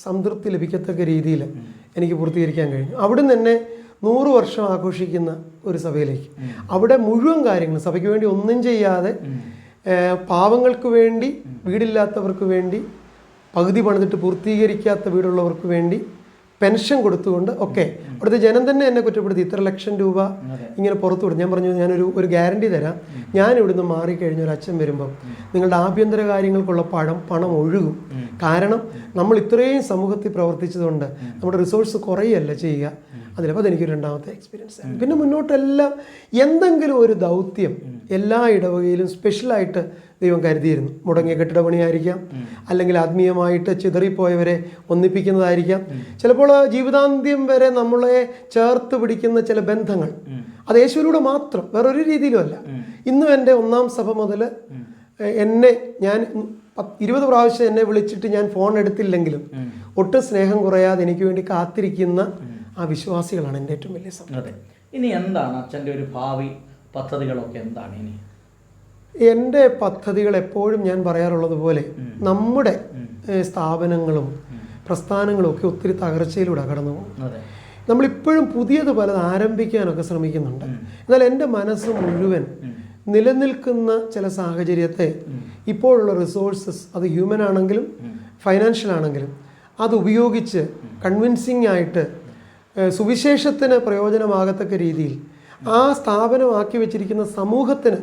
സംതൃപ്തി ലഭിക്കത്തക്ക രീതിയിൽ എനിക്ക് പൂർത്തീകരിക്കാൻ കഴിഞ്ഞു. അവിടുന്ന് തന്നെ 100 വർഷം ആഘോഷിക്കുന്ന ഒരു സഭയിലേക്ക്, അവിടെ മുഴുവൻ കാര്യങ്ങളും സഭയ്ക്ക് വേണ്ടി ഒന്നും ചെയ്യാതെ, പാവങ്ങൾക്ക് വേണ്ടി, വീടില്ലാത്തവർക്ക് വേണ്ടി, പകുതി പണിതിട്ട് പൂർത്തീകരിക്കാത്ത വീടുള്ളവർക്ക് വേണ്ടി പെൻഷൻ കൊടുത്തുകൊണ്ട് ഒക്കെ അവിടുത്തെ ജനം തന്നെ എന്നെ കുറ്റപ്പെടുത്തി, ഇത്ര ലക്ഷം രൂപ ഇങ്ങനെ പുറത്തു വിടും. ഞാൻ പറഞ്ഞു, ഞാനൊരു ഗ്യാരണ്ടി തരാം, ഞാൻ ഇവിടുന്ന് മാറിക്കഴിഞ്ഞ ഒരു അച്ഛൻ വരുമ്പം നിങ്ങളുടെ ആഭ്യന്തര കാര്യങ്ങൾക്കുള്ള പണം ഒഴുകും. കാരണം നമ്മൾ ഇത്രയും സമൂഹത്തിൽ പ്രവർത്തിച്ചതുകൊണ്ട് നമ്മുടെ റിസോഴ്സ് കുറയല്ല ചെയ്യുക. അതിലപ്പോൾ അതെനിക്കൊരു 2ാമത്തെ എക്സ്പീരിയൻസ് ആണ്. പിന്നെ മുന്നോട്ടെല്ലാം എന്തെങ്കിലും ഒരു ദൗത്യം എല്ലാ ഇടവകയിലും സ്പെഷ്യലായിട്ട് ദൈവം കരുതിയിരുന്നു. മുടങ്ങിയ കെട്ടിടപണിയായിരിക്കാം, അല്ലെങ്കിൽ ആത്മീയമായിട്ട് ചിതറിപ്പോയവരെ ഒന്നിപ്പിക്കുന്നതായിരിക്കാം, ചിലപ്പോൾ ജീവിതാന്ത്യം വരെ നമ്മളെ ചേർത്ത് പിടിക്കുന്ന ചില ബന്ധങ്ങൾ, അത് യേശുവിലൂടെ മാത്രം, വേറൊരു രീതിയിലും അല്ല. ഇന്നും എൻ്റെ 1ാം സഭ മുതൽ ഞാൻ 20 പ്രാവശ്യം എന്നെ വിളിച്ചിട്ട് ഞാൻ ഫോൺ എടുത്തില്ലെങ്കിലും ഒട്ടും സ്നേഹം കുറയാതെ എനിക്ക് വേണ്ടി കാത്തിരിക്കുന്ന ആ വിശ്വാസികളാണ് എൻ്റെ ഏറ്റവും വലിയ സംഭവം. അതെ. ഇനി എന്താണ് അച്ഛൻ്റെ ഒരു ഭാവി പദ്ധതികളൊക്കെ എന്താണ് ഇനി? എൻ്റെ പദ്ധതികൾ എപ്പോഴും ഞാൻ പറയാറുള്ളത് പോലെ നമ്മുടെ സ്ഥാപനങ്ങളും പ്രസ്ഥാനങ്ങളും ഒക്കെ ഒത്തിരി തകർച്ചയിലൂടെ കടന്നു പോകും. നമ്മളിപ്പോഴും പുതിയത് പലത് ആരംഭിക്കാനൊക്കെ ശ്രമിക്കുന്നുണ്ട്. എന്നാൽ എൻ്റെ മനസ്സ് മുഴുവൻ നിലനിൽക്കുന്ന ചില സാഹചര്യത്തെ ഇപ്പോഴുള്ള റിസോഴ്സസ്, അത് ഹ്യൂമൻ ആണെങ്കിലും ഫൈനാൻഷ്യൽ ആണെങ്കിലും, അത് ഉപയോഗിച്ച് കൺവിൻസിങ് ആയിട്ട് സുവിശേഷത്തിന് പ്രയോജനമാകത്തക്ക രീതിയിൽ, ആ സ്ഥാപനമാക്കി വെച്ചിരിക്കുന്ന സമൂഹത്തിന്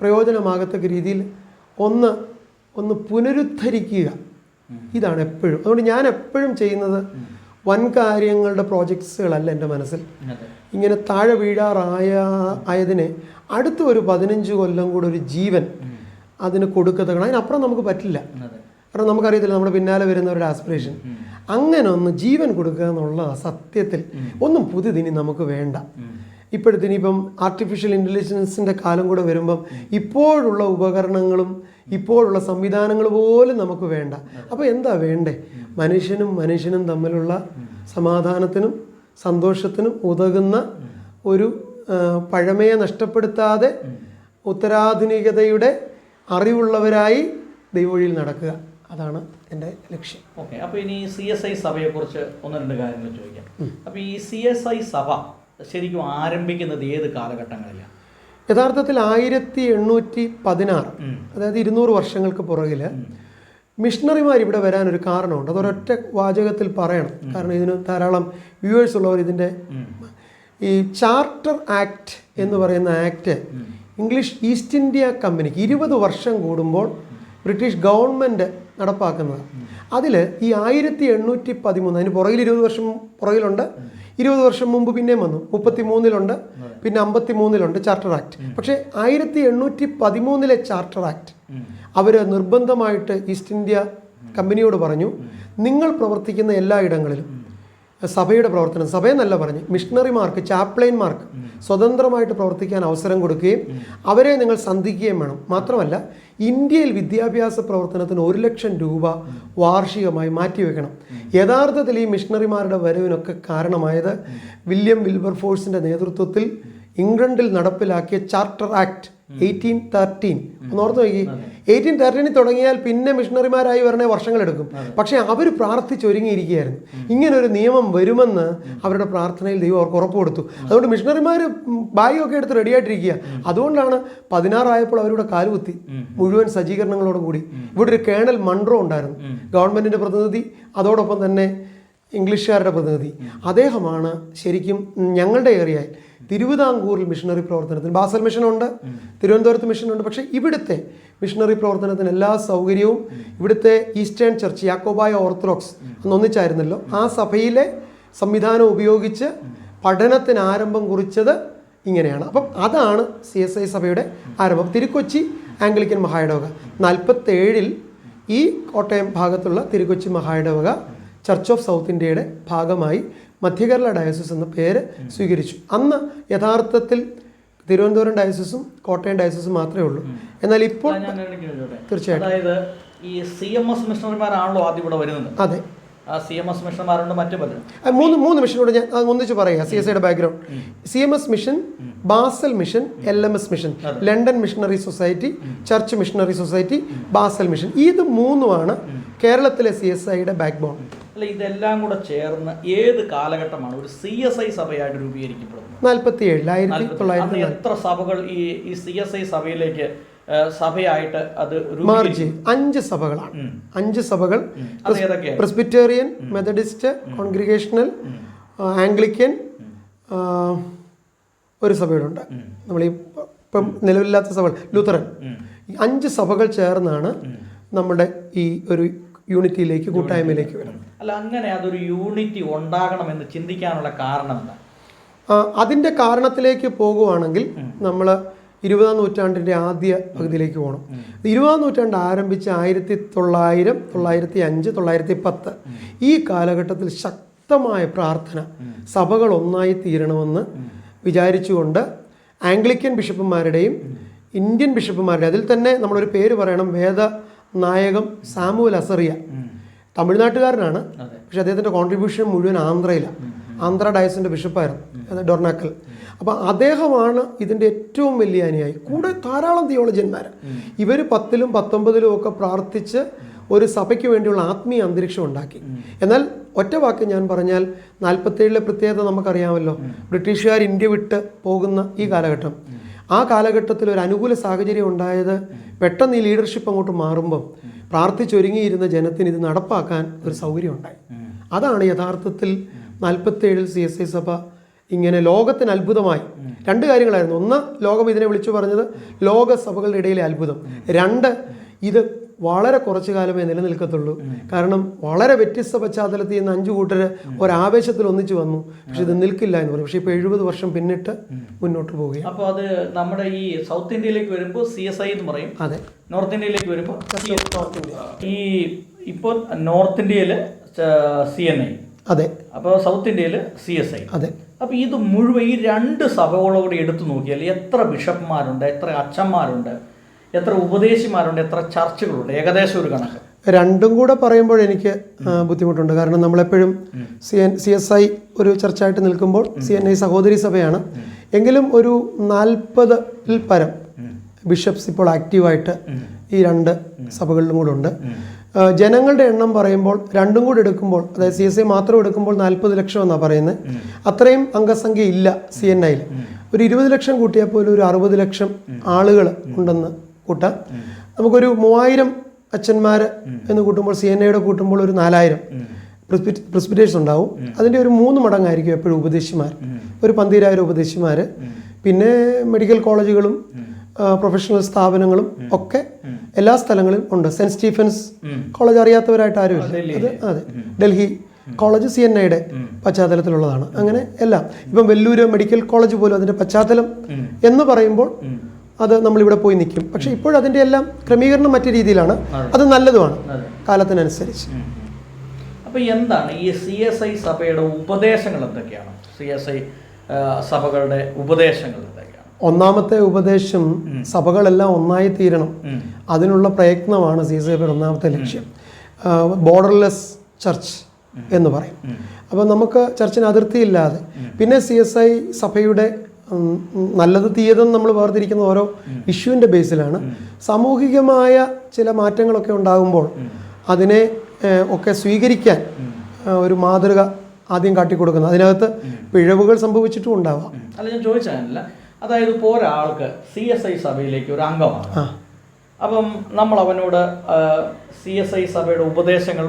പ്രയോജനമാകത്തക്ക രീതിയിൽ ഒന്ന് പുനരുദ്ധരിക്കുക. ഇതാണ് എപ്പോഴും. അതുകൊണ്ട് ഞാൻ എപ്പോഴും ചെയ്യുന്നത് വൻ കാര്യങ്ങളുടെ പ്രോജക്ട്സുകളല്ല എൻ്റെ മനസ്സിൽ. ഇങ്ങനെ താഴെ ആയതിനെ അടുത്ത ഒരു 15 കൊല്ലം കൂടെ ഒരു ജീവൻ അതിന് കൊടുക്കത്തക്കണം. അതിനപ്പുറം നമുക്ക് പറ്റില്ല. കാരണം നമുക്കറിയത്തില്ല നമ്മുടെ പിന്നാലെ വരുന്നവരുടെ ആസ്പിറേഷൻ. അങ്ങനെ ഒന്ന് ജീവൻ കൊടുക്കുക എന്നുള്ള സത്യത്തിൽ ഒന്നും പുതിയതിനി നമുക്ക് വേണ്ട. ഇപ്പോഴത്തിനിപ്പം ആർട്ടിഫിഷ്യൽ ഇൻ്റലിജൻസിൻ്റെ കാലം കൂടെ വരുമ്പം ഇപ്പോഴുള്ള ഉപകരണങ്ങളും ഇപ്പോഴുള്ള സംവിധാനങ്ങൾ പോലും നമുക്ക് വേണ്ട. അപ്പോൾ എന്താ വേണ്ടേ? മനുഷ്യനും തമ്മിലുള്ള സമാധാനത്തിനും സന്തോഷത്തിനും ഉതകുന്ന ഒരു പഴമയെ നഷ്ടപ്പെടുത്താതെ ഉത്തരാധുനികതയുടെ അറിവുള്ളവരായി ദൈവവഴിയിൽ നടക്കുക. അതാണ് എൻ്റെ ലക്ഷ്യം. ഓക്കെ, അപ്പോൾ ഇനി CSI സഭയെക്കുറിച്ച് 1-2 കാര്യങ്ങൾ ചോദിക്കാം. അപ്പോൾ ഈ CSI സഭ ശരിക്കും ആരംഭിക്കുന്നത് ഏത് കാലഘട്ടങ്ങളിലാണ്? യഥാർത്ഥത്തിൽ 1816, അതായത് 200 വർഷങ്ങൾക്ക് പുറകിൽ മിഷണറിമാർ ഇവിടെ വരാനൊരു കാരണമുണ്ട്. അതൊരൊറ്റ വാചകത്തിൽ പറയണം, കാരണം ഇതിന് ധാരാളം വ്യൂവേഴ്സ് ഉള്ളവർ. ഇതിൻ്റെ ഈ ചാർട്ടർ ആക്ട് എന്ന് പറയുന്ന ആക്ട് ഇംഗ്ലീഷ് ഈസ്റ്റ് ഇന്ത്യ കമ്പനിക്ക് 20 വർഷം കൂടുമ്പോൾ ബ്രിട്ടീഷ് ഗവൺമെൻറ് നടപ്പാക്കുന്നത്. അതിൽ ഈ 1813, അതിന് പുറകിൽ 20 വർഷം പുറകിലുണ്ട്, 20 വർഷം മുമ്പ് പിന്നെയും വന്നു, 33-ലുണ്ട്, പിന്നെ 53-ലുണ്ട് ചാർട്ടർ ആക്ട്. പക്ഷേ 1813-ലെ ചാർട്ടർ ആക്ട് അവർ നിർബന്ധമായിട്ട് ഈസ്റ്റ് ഇന്ത്യ കമ്പനിയോട് പറഞ്ഞു, നിങ്ങൾ പ്രവർത്തിക്കുന്ന എല്ലാ ഇടങ്ങളിലും സഭയുടെ പ്രവർത്തനം, സഭയെന്നല്ല പറഞ്ഞു, മിഷണറിമാർക്ക്, ചാപ്ലൈൻമാർക്ക് സ്വതന്ത്രമായിട്ട് പ്രവർത്തിക്കാൻ അവസരം കൊടുക്കുകയും അവരെ നിങ്ങൾ സന്ധിക്കുകയും വേണം. മാത്രമല്ല ഇന്ത്യയിൽ വിദ്യാഭ്യാസ പ്രവർത്തനത്തിന് 1 ലക്ഷം രൂപ വാർഷികമായി മാറ്റിവെക്കണം. യഥാർത്ഥത്തിൽ ഈ മിഷണറിമാരുടെ വരവിനൊക്കെ കാരണമായത് വില്യം വിൽബർഫോഴ്സിൻ്റെ നേതൃത്വത്തിൽ ഇംഗ്ലണ്ടിൽ നടപ്പിലാക്കിയ ചാർട്ടർ ആക്ട് 1813. ഒന്ന് ഓർത്ത് നോക്കി, 1813 തുടങ്ങിയാൽ പിന്നെ മിഷണറിമാരായി വരണേ വർഷങ്ങളെടുക്കും. പക്ഷേ അവർ പ്രാർത്ഥിച്ചൊരുങ്ങിയിരിക്കുകയായിരുന്നു. ഇങ്ങനൊരു നിയമം വരുമെന്ന് അവരുടെ പ്രാർത്ഥനയിൽ ദൈവം അവർക്ക് ഉറപ്പ് കൊടുത്തു. അതുകൊണ്ട് മിഷണറിമാർ ബാഗൊക്കെ എടുത്ത് റെഡിയായിട്ടിരിക്കുക. അതുകൊണ്ടാണ് 16 ആയപ്പോൾ അവരുടെ കാലുകുത്തി മുഴുവൻ സജ്ജീകരണങ്ങളോടും കൂടി. ഇവിടെ ഒരു കേണൽ മൺട്രോ ഉണ്ടായിരുന്നു, ഗവൺമെൻറ്റിൻ്റെ പ്രതിനിധി, അതോടൊപ്പം തന്നെ ഇംഗ്ലീഷുകാരുടെ പ്രതിനിധി. അദ്ദേഹമാണ് ശരിക്കും ഞങ്ങളുടെ ഏരിയയിൽ തിരുവിതാംകൂറിൽ മിഷണറി പ്രവർത്തനത്തിന്, ബാസൽ മിഷനുണ്ട്, തിരുവനന്തപുരത്ത് മിഷനുണ്ട്. പക്ഷേ ഇവിടുത്തെ മിഷണറി പ്രവർത്തനത്തിന് എല്ലാ സൗകര്യവും ഇവിടുത്തെ ഈസ്റ്റേൺ ചർച്ച്, യാക്കോബായ ഓർത്തഡോക്സ് അന്നൊന്നിച്ചായിരുന്നല്ലോ, ആ സഭയിലെ സംവിധാനം ഉപയോഗിച്ച് പഠനത്തിന് ആരംഭം കുറിച്ചത് ഇങ്ങനെയാണ്. അപ്പം അതാണ് CSI സഭയുടെ ആരംഭം. തിരുക്കൊച്ചി ആംഗ്ലിക്കൻ മഹായിടവക 47-ൽ ഈ കോട്ടയം ഭാഗത്തുള്ള തിരുക്കൊച്ചി മഹായിടവക ചർച്ച് ഓഫ് സൗത്ത് ഇന്ത്യയുടെ ഭാഗമായി മധ്യകേരള ഡയസിസ് എന്ന പേര് സ്വീകരിച്ചു. അന്ന് യഥാർത്ഥത്തിൽ തിരുവനന്തപുരം ഡയസിസും കോട്ടയം ഡയസിസും മാത്രമേ ഉള്ളൂ. എന്നാൽ ഇപ്പോൾ തീർച്ചയായിട്ടും അതായത് ഈ CMS മിഷണറിമാരാണല്ലോ ആദ്യം ഇവിടെ വരുന്നത്. അതെ, CMS മിഷണർമാരുണ്ട്, മറ്റു പലരും. മൂന്ന് മിഷനോട് ഞാൻ ഒന്നിച്ച് പറയാം. CSIയുടെ background: CMS mission, Basel mission, LMS mission, London missionary society, church missionary society, Basel mission. ഇത് മൂന്നുമാണ് കേരളത്തിലെ CSIയുടെ ബാക്ക് ബോൺ. അല്ല, ഇതെല്ലാം കൂടെ ചേർന്ന് ഏത് കാലഘട്ടമാണ് ഒരു CSI സഭയായിട്ട് രൂപീകരിക്കപ്പെടുന്നത്? 47 എത്ര സഭകൾ ഈ CSI സഭയിലേക്ക് സഭയായിട്ട് അത് മാർച്ച്? 5 സഭകളാണ്. 5 സഭകൾ: പ്രെസ്ബിറ്റേറിയൻ, മെത്തഡിസ്റ്റ്, കോൺഗ്രിഗേഷണൽ, ആംഗ്ലിക്കൻ, ഒരു സഭയുണ്ട് നമ്മൾ ഈ ഇപ്പം നിലവിലില്ലാത്ത സഭകൾ, ലൂത്തറൻ. 5 സഭകൾ ചേർന്നാണ് നമ്മുടെ ഈ ഒരു യൂണിറ്റിയിലേക്ക്, കൂട്ടായ്മയിലേക്ക് വരുന്നത്. അല്ല, അങ്ങനെ അതൊരു യൂണിറ്റി ഉണ്ടാകണമെന്ന് ചിന്തിക്കാനുള്ള കാരണം എന്താ? അതിൻ്റെ കാരണത്തിലേക്ക് പോകുവാണെങ്കിൽ നമ്മൾ 20-ാം നൂറ്റാണ്ടിൻ്റെ ആദ്യ പകുതിയിലേക്ക് പോകണം. 20-ാം നൂറ്റാണ്ട് ആരംഭിച്ച 1900, 1905, 1910 ഈ കാലഘട്ടത്തിൽ ശക്തമായ പ്രാർത്ഥന, സഭകൾ ഒന്നായി തീരണമെന്ന് വിചാരിച്ചുകൊണ്ട് ആംഗ്ലിക്കൻ ബിഷപ്പുമാരുടെയും ഇന്ത്യൻ ബിഷപ്പുമാരുടെയും, അതിൽ തന്നെ നമ്മളൊരു പേര് പറയണം, വേദ നായകം സാമുവൽ അസറിയ, തമിഴ്നാട്ടുകാരനാണ്. പക്ഷെ അദ്ദേഹത്തിൻ്റെ കോൺട്രിബ്യൂഷൻ മുഴുവൻ ആന്ധ്രയിലാണ്. ആന്ധ്ര ഡയസിൻ്റെ ബിഷപ്പായിരുന്നു, ഡൊർണാക്കൽ. അപ്പോൾ അദ്ദേഹമാണ് ഇതിൻ്റെ ഏറ്റവും വലിയ അനുയായി. കൂടെ ധാരാളം തിയോളജിയന്മാർ. ഇവർ 10-ലും 19-ലും ഒക്കെ പ്രാർത്ഥിച്ച് ഒരു സഭയ്ക്ക് വേണ്ടിയുള്ള ആത്മീയ അന്തരീക്ഷം ഉണ്ടാക്കി. എന്നാൽ ഒറ്റ വാക്ക് ഞാൻ പറഞ്ഞാൽ 47 പ്രത്യേകത നമുക്കറിയാമല്ലോ. ബ്രിട്ടീഷുകാർ ഇന്ത്യ വിട്ട് പോകുന്ന ഈ കാലഘട്ടം, ആ കാലഘട്ടത്തിൽ ഒരു അനുകൂല സാഹചര്യം ഉണ്ടായത് പെട്ടെന്ന് ഈ ലീഡർഷിപ്പ് അങ്ങോട്ട് മാറുമ്പം പ്രാർത്ഥിച്ചൊരുങ്ങിയിരുന്ന ജനത്തിന് ഇത് നടപ്പാക്കാൻ ഒരു സൗകര്യം ഉണ്ടായി. അതാണ് യഥാർത്ഥത്തിൽ 47 CSI സഭ ഇങ്ങനെ ലോകത്തിന് അത്ഭുതമായി. 2 കാര്യങ്ങളായിരുന്നു. ഒന്ന്, ലോകം ഇതിനെ വിളിച്ചു പറഞ്ഞത് ലോക സഭകളുടെ ഇടയിലെ അത്ഭുതം. 2, ഇത് വളരെ കുറച്ചു കാലമേ നിലനിൽക്കത്തുള്ളൂ. കാരണം വളരെ വ്യത്യസ്ത പശ്ചാത്തലത്തിൽ നിന്ന് 5 കൂട്ടർ ഒരാവേശത്തിൽ ഒന്നിച്ചു വന്നു. പക്ഷെ ഇത് നിൽക്കില്ല എന്ന് പറയും. പക്ഷെ ഇപ്പോൾ 70 വർഷം പിന്നിട്ട് മുന്നോട്ട് പോവുകയാണ്. അപ്പോൾ അത് നമ്മുടെ ഈ സൗത്ത് ഇന്ത്യയിലേക്ക് വരുമ്പോൾ CSI എന്ന് പറയും. അതെ. നോർത്ത് ഇന്ത്യയിലേക്ക് വരുമ്പോൾ ഈ ഇപ്പോൾ നോർത്ത് ഇന്ത്യയിൽ CNI. അതെ. അപ്പോൾ സൗത്ത് ഇന്ത്യയിൽ CSI. അതെ. അപ്പോൾ ഇത് മുഴുവൻ ഈ 2 സഭകളോട് എടുത്തു നോക്കിയാൽ എത്ര ബിഷപ്പ്മാരുണ്ട്, എത്ര അച്ഛന്മാരുണ്ട്, എത്ര ഉപദേശിമാരുണ്ട്, എത്ര ചർച്ചുകളുണ്ട്, ഏകദേശം ഒരു കണക്ക്. 2 കൂടെ പറയുമ്പോൾ എനിക്ക് ബുദ്ധിമുട്ടുണ്ട്. കാരണം നമ്മളെപ്പോഴും CSI ഒരു ചർച്ചായിട്ട് നിൽക്കുമ്പോൾ CNI സഹോദരി സഭയാണ്. എങ്കിലും ഒരു 40-ൽ പരം ബിഷപ്സ് ഇപ്പോൾ ആക്റ്റീവായിട്ട് ഈ 2 സഭകളിലും കൂടെ ഉണ്ട്. ജനങ്ങളുടെ എണ്ണം പറയുമ്പോൾ 2 കൂടെ എടുക്കുമ്പോൾ, അതായത് CSI മാത്രം എടുക്കുമ്പോൾ 40 ലക്ഷം എന്നാണ് പറയുന്നത്. അത്രയും അംഗസംഖ്യ ഇല്ല CNIയിൽ. ഒരു 20 ലക്ഷം കൂട്ടിയാൽ പോലും ഒരു 60 ലക്ഷം ആളുകൾ ഉണ്ടെന്ന് കൂട്ടാം. നമുക്കൊരു 3000 അച്ഛന്മാർ എന്ന് കൂട്ടുമ്പോൾ CNIയുടെ കൂട്ടുമ്പോൾ ഒരു 4000 പ്രിസ്ബിറ്റേഴ്സ് ഉണ്ടാവും. അതിൻ്റെ ഒരു 3 മടങ്ങായിരിക്കും എപ്പോഴും ഉപദേശിമാർ, ഒരു 12,000 ഉപദേശിമാർ. പിന്നെ മെഡിക്കൽ കോളേജുകളും പ്രൊഫഷണൽ സ്ഥാപനങ്ങളും ഒക്കെ എല്ലാ സ്ഥലങ്ങളിലും ഉണ്ട്. സെൻറ്റ് സ്റ്റീഫൻസ് കോളേജ് അറിയാത്തവരായിട്ട് ആരുമില്ല. അത് അതെ, ഡൽഹി കോളേജ് CNIയുടെ പശ്ചാത്തലത്തിലുള്ളതാണ്. അങ്ങനെ എല്ലാം. ഇപ്പം വെല്ലൂര് മെഡിക്കൽ കോളേജ് പോലും അതിൻ്റെ പശ്ചാത്തലം എന്ന് പറയുമ്പോൾ അത് നമ്മളിവിടെ പോയി നിൽക്കും. പക്ഷേ ഇപ്പോഴതിൻ്റെ എല്ലാം ക്രമീകരണം മറ്റു രീതിയിലാണ്. അത് നല്ലതുമാണ് കാലത്തിനനുസരിച്ച്. അപ്പോൾ എന്താണ് ഈ CSI സഭയുടെ ഉപദേശങ്ങൾ എന്തൊക്കെയാണ്? CSI സഭകളുടെ ഉപദേശങ്ങൾ എന്തൊക്കെയാണ്? ഒന്നാമത്തെ ഉപദേശം, സഭകളെല്ലാം ഒന്നായി തീരണം. അതിനുള്ള പ്രയത്നമാണ് CSIയുടെ ഒന്നാമത്തെ ലക്ഷ്യം. ബോർഡർലെസ് ചർച്ച് എന്ന് പറയും. അപ്പോൾ നമുക്ക് ചർച്ചിന് അതിർത്തിയില്ലാതെ. പിന്നെ CSI സഭയുടെ നല്ലത് തീയതെന്ന് നമ്മൾ വേർതിരിക്കുന്ന ഓരോ ഇഷ്യൂവിൻ്റെ ബേസിലാണ്. സാമൂഹികമായ ചില മാറ്റങ്ങളൊക്കെ ഉണ്ടാകുമ്പോൾ അതിനെ ഒക്കെ സ്വീകരിക്കാൻ ഒരു മാതൃക ആദ്യം കാട്ടിക്കൊടുക്കുന്നത്. അതിനകത്ത് പിഴവുകൾ സംഭവിച്ചിട്ടും ഉണ്ടാവാം. അല്ല, ഞാൻ ചോദിച്ചാൽ, അതായത് ഇപ്പോൾ ഒരാൾക്ക് CSI സഭയിലേക്ക് ഒരു അംഗമാണ്. അപ്പം നമ്മൾ അവനോട് CSI സഭയുടെ ഉപദേശങ്ങൾ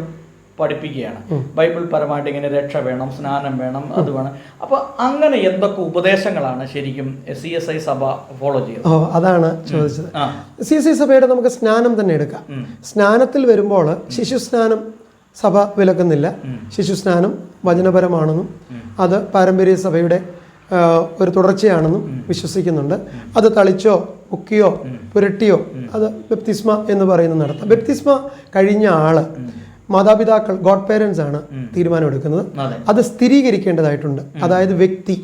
പഠിപ്പിക്കുകയാണ്. ബൈബിൾ പരമായിട്ട് ഇങ്ങനെ രക്ഷ വേണം, സ്നാനം വേണം, അത് വേണം. അപ്പോൾ അങ്ങനെ എന്തൊക്കെ ഉപദേശങ്ങളാണ് ശരിക്കും CSI സഭ ഫോളോ ചെയ്യുന്നത്? അതാണ് ചോദിച്ചത്. CSI സഭയുടെ നമുക്ക് സ്നാനം തന്നെ എടുക്കാം. സ്നാനത്തിൽ വരുമ്പോൾ ശിശുസ്നാനം സഭ വിലക്കുന്നില്ല. ശിശുസ്നാനം വചനപരമാണെന്നും അത് പാരമ്പര്യ സഭയുടെ ഒരു തുടർച്ചയാണെന്നും വിശ്വസിക്കുന്നുണ്ട്. അത് തളിച്ചോ മുക്കിയോ പുരട്ടിയോ അത് ബപ്തിസ്മ എന്ന് പറയുന്നത് നടത്താം. ബപ്തിസ്മ കഴിഞ്ഞ ആള് മാതാപിതാക്കൾ, ഗോഡ് പേരൻസ് ആണ് തീരുമാനമെടുക്കുന്നത്. അത് സ്ഥിരീകരിക്കേണ്ടതായിട്ടുണ്ട്. അതായത് വ്യക്തി.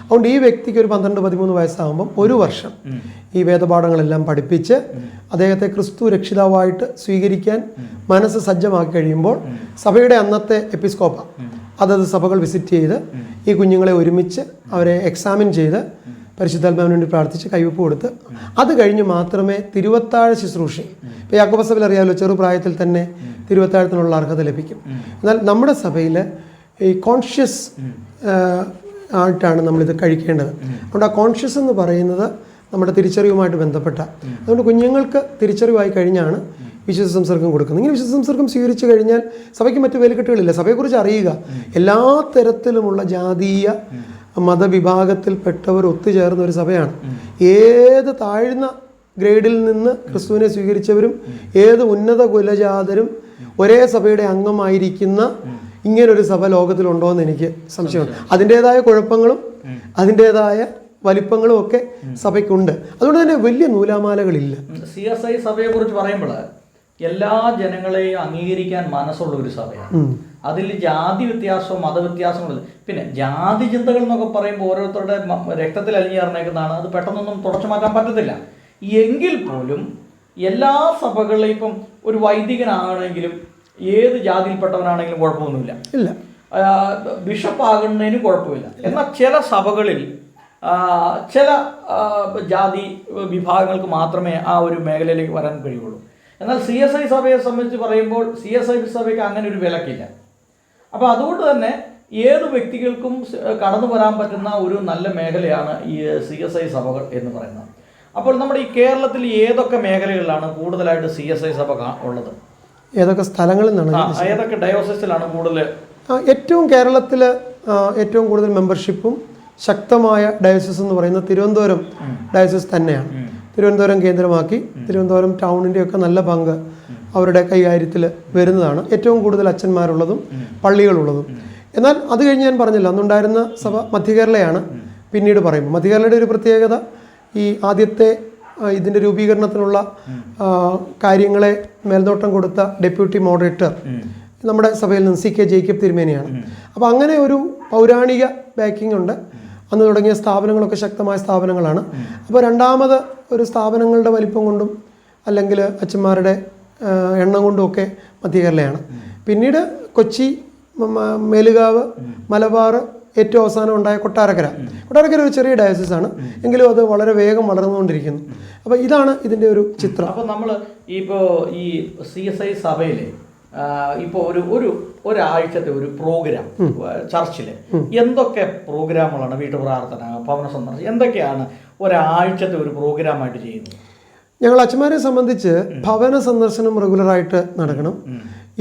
അതുകൊണ്ട് ഈ വ്യക്തിക്ക് ഒരു 12-13 വയസ്സാകുമ്പം 1 വർഷം ഈ വേദപാഠങ്ങളെല്ലാം പഠിപ്പിച്ച് അദ്ദേഹത്തെ ക്രിസ്തു രക്ഷിതാവായിട്ട് സ്വീകരിക്കാൻ മനസ്സ് സജ്ജമാക്കി കഴിയുമ്പോൾ സഭയുടെ അന്നത്തെ എപ്പിസ്കോപ്പ അതത് സഭകൾ വിസിറ്റ് ചെയ്ത് ഈ കുഞ്ഞുങ്ങളെ ഒരുമിച്ച് അവരെ എക്സാമിൻ ചെയ്ത് പരിശുദ്ധാത്മാവിന് വേണ്ടി പ്രാർത്ഥിച്ച് കൈവപ്പ് കൊടുത്ത് അത് കഴിഞ്ഞ് മാത്രമേ തിരുവത്താഴ ശുശ്രൂഷ. ഇപ്പോൾ യാക്കോബ സഭയിൽ അറിയാമല്ലോ, ചെറുപ്രായത്തിൽ തന്നെ തിരുവത്താഴത്തിനുള്ള അർഹത ലഭിക്കും. എന്നാൽ നമ്മുടെ സഭയിൽ ഈ കോൺഷ്യസ് ആയിട്ടാണ് നമ്മളിത് കഴിക്കേണ്ടത്. അതുകൊണ്ട് ആ കോൺഷ്യസ് എന്ന് പറയുന്നത് നമ്മുടെ തിരിച്ചറിവുമായിട്ട് ബന്ധപ്പെട്ട. അതുകൊണ്ട് കുഞ്ഞുങ്ങൾക്ക് തിരിച്ചറിവായി കഴിഞ്ഞാണ് വിശുദ്ധ സംസർഗം കൊടുക്കുന്നത്. ഇങ്ങനെ വിശുദ്ധ സംസർഗം സ്വീകരിച്ചു കഴിഞ്ഞാൽ സഭയ്ക്ക് മറ്റു വേലിക്കെട്ടുകളില്ല. സഭയെക്കുറിച്ച് അറിയുക. എല്ലാ തരത്തിലുമുള്ള ജാതീയ മതവിഭാഗത്തിൽപ്പെട്ടവർ ഒത്തുചേർന്ന ഒരു സഭയാണ്. ഏത് താഴ്ന്ന ഗ്രേഡിൽ നിന്ന് ക്രിസ്തുവിനെ സ്വീകരിച്ചവരും ഏത് ഉന്നത കുലജാതരും ഒരേ സഭയുടെ അംഗമായിരിക്കുന്ന ഇങ്ങനൊരു സഭ ലോകത്തിലുണ്ടോ എന്ന് എനിക്ക് സംശയമുണ്ട്. അതിൻ്റെതായ കുഴപ്പങ്ങളും അതിൻ്റെതായ വലിപ്പങ്ങളും ഒക്കെ സഭയ്ക്കുണ്ട്. അതുകൊണ്ട് തന്നെ വലിയ നൂലാമാലകളില്ല. CSI സഭയെ കുറിച്ച് പറയുമ്പോൾ എല്ലാ ജനങ്ങളെയും അംഗീകരിക്കാൻ മനസ്സുള്ള ഒരു സഭയാണ്. അതിൽ ജാതി വ്യത്യാസവും മതവ്യത്യാസങ്ങളും, പിന്നെ ജാതി ചിന്തകൾ എന്നൊക്കെ പറയുമ്പോൾ ഓരോരുത്തരുടെ രക്തത്തിൽ അലിഞ്ഞേർന്നേക്കുന്നതാണ്. അത് പെട്ടെന്നൊന്നും തുടച്ചു മാറ്റാൻ പറ്റത്തില്ല. എങ്കിൽ പോലും എല്ലാ സഭകളിലും ഇപ്പം ഒരു വൈദികനാണെങ്കിലും ഏത് ജാതിയിൽപ്പെട്ടവനാണെങ്കിലും കുഴപ്പമൊന്നുമില്ല, ഇല്ല. ബിഷപ്പ് ആകുന്നതിന് കുഴപ്പമില്ല. എന്നാൽ ചില സഭകളിൽ ചില ജാതി വിഭാഗങ്ങൾക്ക് മാത്രമേ ആ ഒരു മേഖലയിലേക്ക് വരാൻ കഴിയുള്ളൂ. എന്നാൽ CSI സഭയെ സംബന്ധിച്ച് പറയുമ്പോൾ CSI സഭയ്ക്ക് അങ്ങനെ ഒരു വിലക്കില്ല. അപ്പോൾ അതുകൊണ്ട് തന്നെ ഏത് വ്യക്തികൾക്കും കടന്നു വരാൻ പറ്റുന്ന ഒരു നല്ല മേഖലയാണ് ഈ CSI സഭകൾ എന്ന് പറയുന്നത്. അപ്പോൾ നമ്മുടെ ഈ കേരളത്തിൽ ഏതൊക്കെ മേഖലകളിലാണ് കൂടുതലായിട്ട് CSI സഭ ഉള്ളത്? ഏതൊക്കെ സ്ഥലങ്ങളിൽ നിന്നാണ്? ഏതൊക്കെ ഡയോസിസിലാണ് കൂടുതൽ? ഏറ്റവും കേരളത്തിൽ ഏറ്റവും കൂടുതൽ മെമ്പർഷിപ്പും ശക്തമായ ഡയോസിസ് എന്ന് പറയുന്നത് തിരുവനന്തപുരം ഡയോസിസ് തന്നെയാണ്. തിരുവനന്തപുരം കേന്ദ്രമാക്കി തിരുവനന്തപുരം ടൗണിൻ്റെയൊക്കെ നല്ല പങ്ക് അവരുടെ കൈകാര്യത്തിൽ വരുന്നതാണ്. ഏറ്റവും കൂടുതൽ അച്ഛന്മാരുള്ളതും പള്ളികളുള്ളതും. എന്നാൽ അത് കഴിഞ്ഞ് ഞാൻ പറഞ്ഞില്ല, അന്നുണ്ടായിരുന്ന സഭ മധ്യകേരളയാണ്. പിന്നീട് പറയുമ്പോൾ മധ്യകേരളയുടെ ഒരു പ്രത്യേകത, ഈ ആദ്യത്തെ ഇതിൻ്റെ രൂപീകരണത്തിനുള്ള കാര്യങ്ങളെ മേൽനോട്ടം കൊടുത്ത ഡെപ്യൂട്ടി മോഡറേറ്റർ നമ്മുടെ സഭയിൽ നിന്ന് CK ജേക്കബ് തിരുമേനിയാണ്. അപ്പോൾ അങ്ങനെ ഒരു പൗരാണിക ബാക്കിംഗ് ഉണ്ട്. അന്ന് തുടങ്ങിയ സ്ഥാപനങ്ങളൊക്കെ ശക്തമായ സ്ഥാപനങ്ങളാണ്. അപ്പോൾ രണ്ടാമത് ഒരു സ്ഥാപനങ്ങളുടെ വലിപ്പം കൊണ്ടും അല്ലെങ്കിൽ അച്ഛന്മാരുടെ എണ്ണം കൊണ്ടും ഒക്കെ മധ്യകേരളയാണ്. പിന്നീട് കൊച്ചി, മേലുകാവ്, മലബാർ, ഏറ്റവും അവസാനം ഉണ്ടായ കൊട്ടാരക്കര ഒരു ചെറിയ ഡയോസിസാണ്, എങ്കിലും അത് വളരെ വേഗം വളർന്നുകൊണ്ടിരിക്കുന്നു. അപ്പോൾ ഇതാണ് ഇതിൻ്റെ ഒരു ചിത്രം. അപ്പോൾ നമ്മൾ ഇപ്പോൾ ഈ CSI സഭയിലെ ഇപ്പോൾ ഒരാഴ്ചത്തെ ഒരു പ്രോഗ്രാം ചർച്ചിൽ എന്തൊക്കെ പ്രോഗ്രാമുകളാണ്, വീട്ടുപ്രാർത്ഥന, ഭവന സന്ദർശനം, എന്തൊക്കെയാണ് ഒരാഴ്ചത്തെ ഒരു പ്രോഗ്രാമായിട്ട് ചെയ്യുന്നത്? ഞങ്ങൾ അച്ഛന്മാരെ സംബന്ധിച്ച് ഭവന സന്ദർശനം റെഗുലറായിട്ട് നടക്കണം.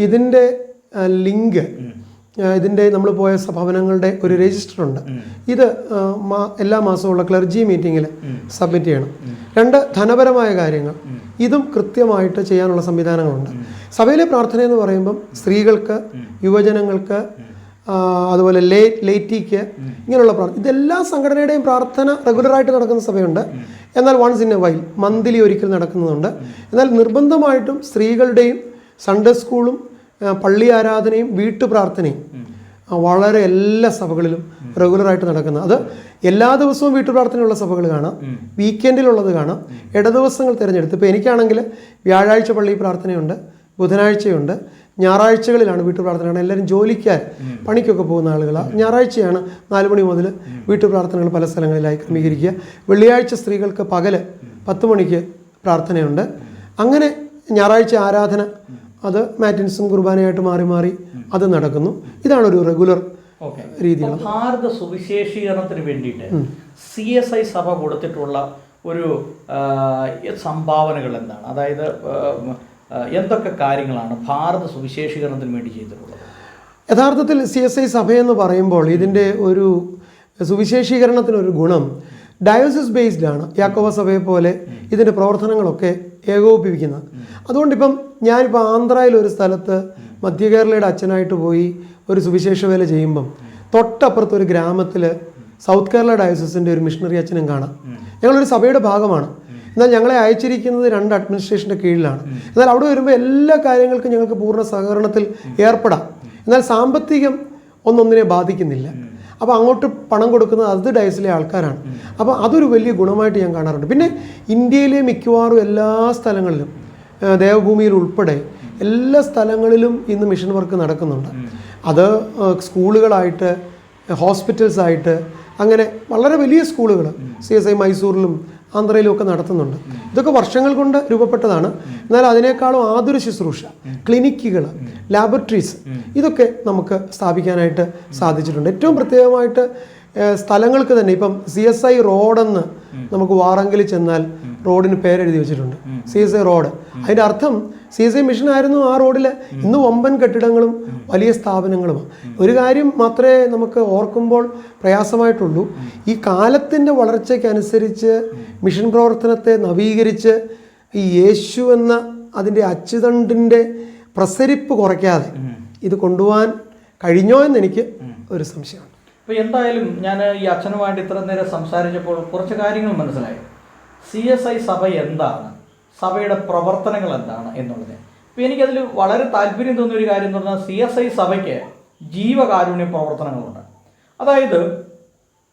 ഇതിൻ്റെ ലിങ്ക്, ഇതിൻ്റെ നമ്മൾ പോയ ഭവനങ്ങളുടെ ഒരു രജിസ്റ്റർ ഉണ്ട്. ഇത് എല്ലാ മാസമുള്ള ക്ലർജി മീറ്റിങ്ങിൽ സബ്മിറ്റ് ചെയ്യണം. 2, ധനപരമായ കാര്യങ്ങൾ, ഇതും കൃത്യമായിട്ട് ചെയ്യാനുള്ള സംവിധാനങ്ങളുണ്ട്. സഭയിലെ പ്രാർത്ഥന എന്ന് പറയുമ്പം സ്ത്രീകൾക്ക്, യുവജനങ്ങൾക്ക്, അതുപോലെ ലേറ്റിക്ക്, ഇങ്ങനെയുള്ള പ്രാർത്ഥന, ഇതെല്ലാ സംഘടനയുടെയും പ്രാർത്ഥന റെഗുലറായിട്ട് നടക്കുന്ന സഭയുണ്ട്. എന്നാൽ once in a while, monthly ഒരിക്കൽ നടക്കുന്നുണ്ട്. എന്നാൽ നിർബന്ധമായിട്ടും സ്ത്രീകളുടെയും സൺഡേ സ്കൂളും പള്ളി ആരാധനയും വീട്ടുപ്രാർത്ഥനയും വളരെ എല്ലാ സഭകളിലും റെഗുലറായിട്ട് നടക്കുന്നത്. അത് എല്ലാ ദിവസവും വീട്ടുപ്രാർത്ഥനയുള്ള സഭകൾ കാണാം, വീക്കെൻഡിലുള്ളത് കാണാം, ഇടദിവസങ്ങൾ തിരഞ്ഞെടുത്ത്. ഇപ്പോൾ എനിക്കാണെങ്കിൽ വ്യാഴാഴ്ച പള്ളി പ്രാർത്ഥനയുണ്ട്, ബുധനാഴ്ചയുണ്ട്, ഞായറാഴ്ചകളിലാണ് വീട്ടുപ്രാർത്ഥന. എല്ലാവരും ജോലിക്കാർ, പണിക്കൊക്കെ പോകുന്ന ആളുകളാണ്. ഞായറാഴ്ചയാണ് 4 മണി മുതൽ വീട്ടുപ്രാർത്ഥനകൾ പല സ്ഥലങ്ങളിലായി ക്രമീകരിക്കുക. വെള്ളിയാഴ്ച സ്ത്രീകൾക്ക് പകൽ 10 മണിക്ക് പ്രാർത്ഥനയുണ്ട്. അങ്ങനെ ഞായറാഴ്ച ആരാധന, അത് മാറ്റിൻസും കുർബാനയായിട്ട് മാറി മാറി അത് നടക്കുന്നു. ഇതാണ് ഒരു റെഗുലർ രീതികൾ. ഭാരത സുവിശേഷീകരണത്തിന് വേണ്ടിയിട്ട് CSI സഭ കൊടുത്തിട്ടുള്ള ഒരു സംഭാവനകൾ എന്താണ്? അതായത് എന്തൊക്കെ കാര്യങ്ങളാണ് ഭാരത സുവിശേഷീകരണത്തിന് വേണ്ടി ചെയ്തിട്ടുള്ളത്? യഥാർത്ഥത്തിൽ CSI സഭയെന്ന് പറയുമ്പോൾ ഇതിൻ്റെ ഒരു സുവിശേഷീകരണത്തിനൊരു ഗുണം ഡയോസിസ് ബേസ്ഡ് ആണ്. യാക്കോബ സഭയെ പോലെ ഇതിൻ്റെ പ്രവർത്തനങ്ങളൊക്കെ ഏകോപിപ്പിക്കുന്നത്. അതുകൊണ്ടിപ്പം ഞാനിപ്പോൾ ആന്ധ്രയിൽ ഒരു സ്ഥലത്ത് മധ്യകേരളയുടെ അച്ഛനായിട്ട് പോയി ഒരു സുവിശേഷ വേല ചെയ്യുമ്പം തൊട്ടപ്പുറത്ത് ഒരു ഗ്രാമത്തിൽ സൗത്ത് കേരള ഡയോസിസിൻ്റെ ഒരു മിഷണറി അച്ഛനും കാണാം. ഞങ്ങളൊരു സഭയുടെ ഭാഗമാണ്. എന്നാൽ ഞങ്ങളെ അയച്ചിരിക്കുന്നത് 2 അഡ്മിനിസ്ട്രേഷൻ്റെ കീഴിലാണ്. എന്നാൽ അവിടെ വരുമ്പോൾ എല്ലാ കാര്യങ്ങൾക്കും ഞങ്ങൾക്ക് പൂർണ്ണ സഹകരണത്തിൽ ഏർപ്പെടാം. എന്നാൽ സാമ്പത്തികം ഒന്നൊന്നിനെ ബാധിക്കുന്നില്ല. അപ്പോൾ അങ്ങോട്ട് പണം കൊടുക്കുന്നത് അത് ഡയസിലെ ആൾക്കാരാണ്. അപ്പോൾ അതൊരു വലിയ ഗുണമായിട്ട് ഞാൻ കാണാറുണ്ട്. പിന്നെ ഇന്ത്യയിലെ മിക്കവാറും എല്ലാ സ്ഥലങ്ങളിലും, ദേവഭൂമിയിൽ ഉൾപ്പെടെ എല്ലാ സ്ഥലങ്ങളിലും ഇന്ന് മിഷൻ വർക്ക് നടക്കുന്നുണ്ട്. അത് സ്കൂളുകളായിട്ട്, ഹോസ്പിറ്റൽസായിട്ട്, അങ്ങനെ വളരെ വലിയ സ്കൂളുകൾ CSI മൈസൂരിലും ആന്ധ്രയിലും ഒക്കെ നടത്തുന്നുണ്ട്. ഇതൊക്കെ വർഷങ്ങൾ കൊണ്ട് രൂപപ്പെട്ടതാണ്. എന്നാൽ അതിനേക്കാളും ആതുര ശുശ്രൂഷ, ക്ലിനിക്കുകൾ, ലാബറട്ടറീസ്, ഇതൊക്കെ നമുക്ക് സ്ഥാപിക്കാനായിട്ട് സാധിച്ചിട്ടുണ്ട്. ഏറ്റവും പ്രത്യേകമായിട്ട് സ്ഥലങ്ങൾക്ക് തന്നെ ഇപ്പം CSI റോഡെന്ന് നമുക്ക് വാറങ്കിൽ ചെന്നാൽ റോഡിന് പേരെഴുതി വെച്ചിട്ടുണ്ട്, CSI റോഡ്. അതിൻ്റെ അർത്ഥം CSI മിഷൻ ആയിരുന്നു ആ റോഡിൽ. ഇന്ന് വമ്പൻ കെട്ടിടങ്ങളും വലിയ സ്ഥാപനങ്ങളുമാണ്. ഒരു കാര്യം മാത്രമേ നമുക്ക് ഓർക്കുമ്പോൾ പ്രയാസമായിട്ടുള്ളൂ, ഈ കാലത്തിൻ്റെ വളർച്ചയ്ക്കനുസരിച്ച് മിഷൻ പ്രവർത്തനത്തെ നവീകരിച്ച് ഈ യേശു എന്ന അതിൻ്റെ അച്ചുതണ്ടിൻ്റെ പ്രസരിപ്പ് കുറയ്ക്കാതെ ഇത് കൊണ്ടുപോകാൻ കഴിഞ്ഞോ എന്നെനിക്ക് ഒരു സംശയമാണ്. അപ്പോൾ എന്തായാലും ഞാൻ ഈ അച്ഛനുമായിട്ട് ഇത്ര നേരം സംസാരിച്ചപ്പോൾ കുറച്ച് കാര്യങ്ങൾ മനസ്സിലായി. CSI സഭ എന്താണ്, സഭയുടെ പ്രവർത്തനങ്ങൾ എന്താണ് എന്നുള്ളത്. അപ്പോൾ എനിക്കതിൽ വളരെ താല്പര്യം തോന്നിയ ഒരു കാര്യം എന്ന് പറഞ്ഞാൽ CSI സഭയ്ക്ക് ജീവകാരുണ്യ പ്രവർത്തനങ്ങളുണ്ട്. അതായത്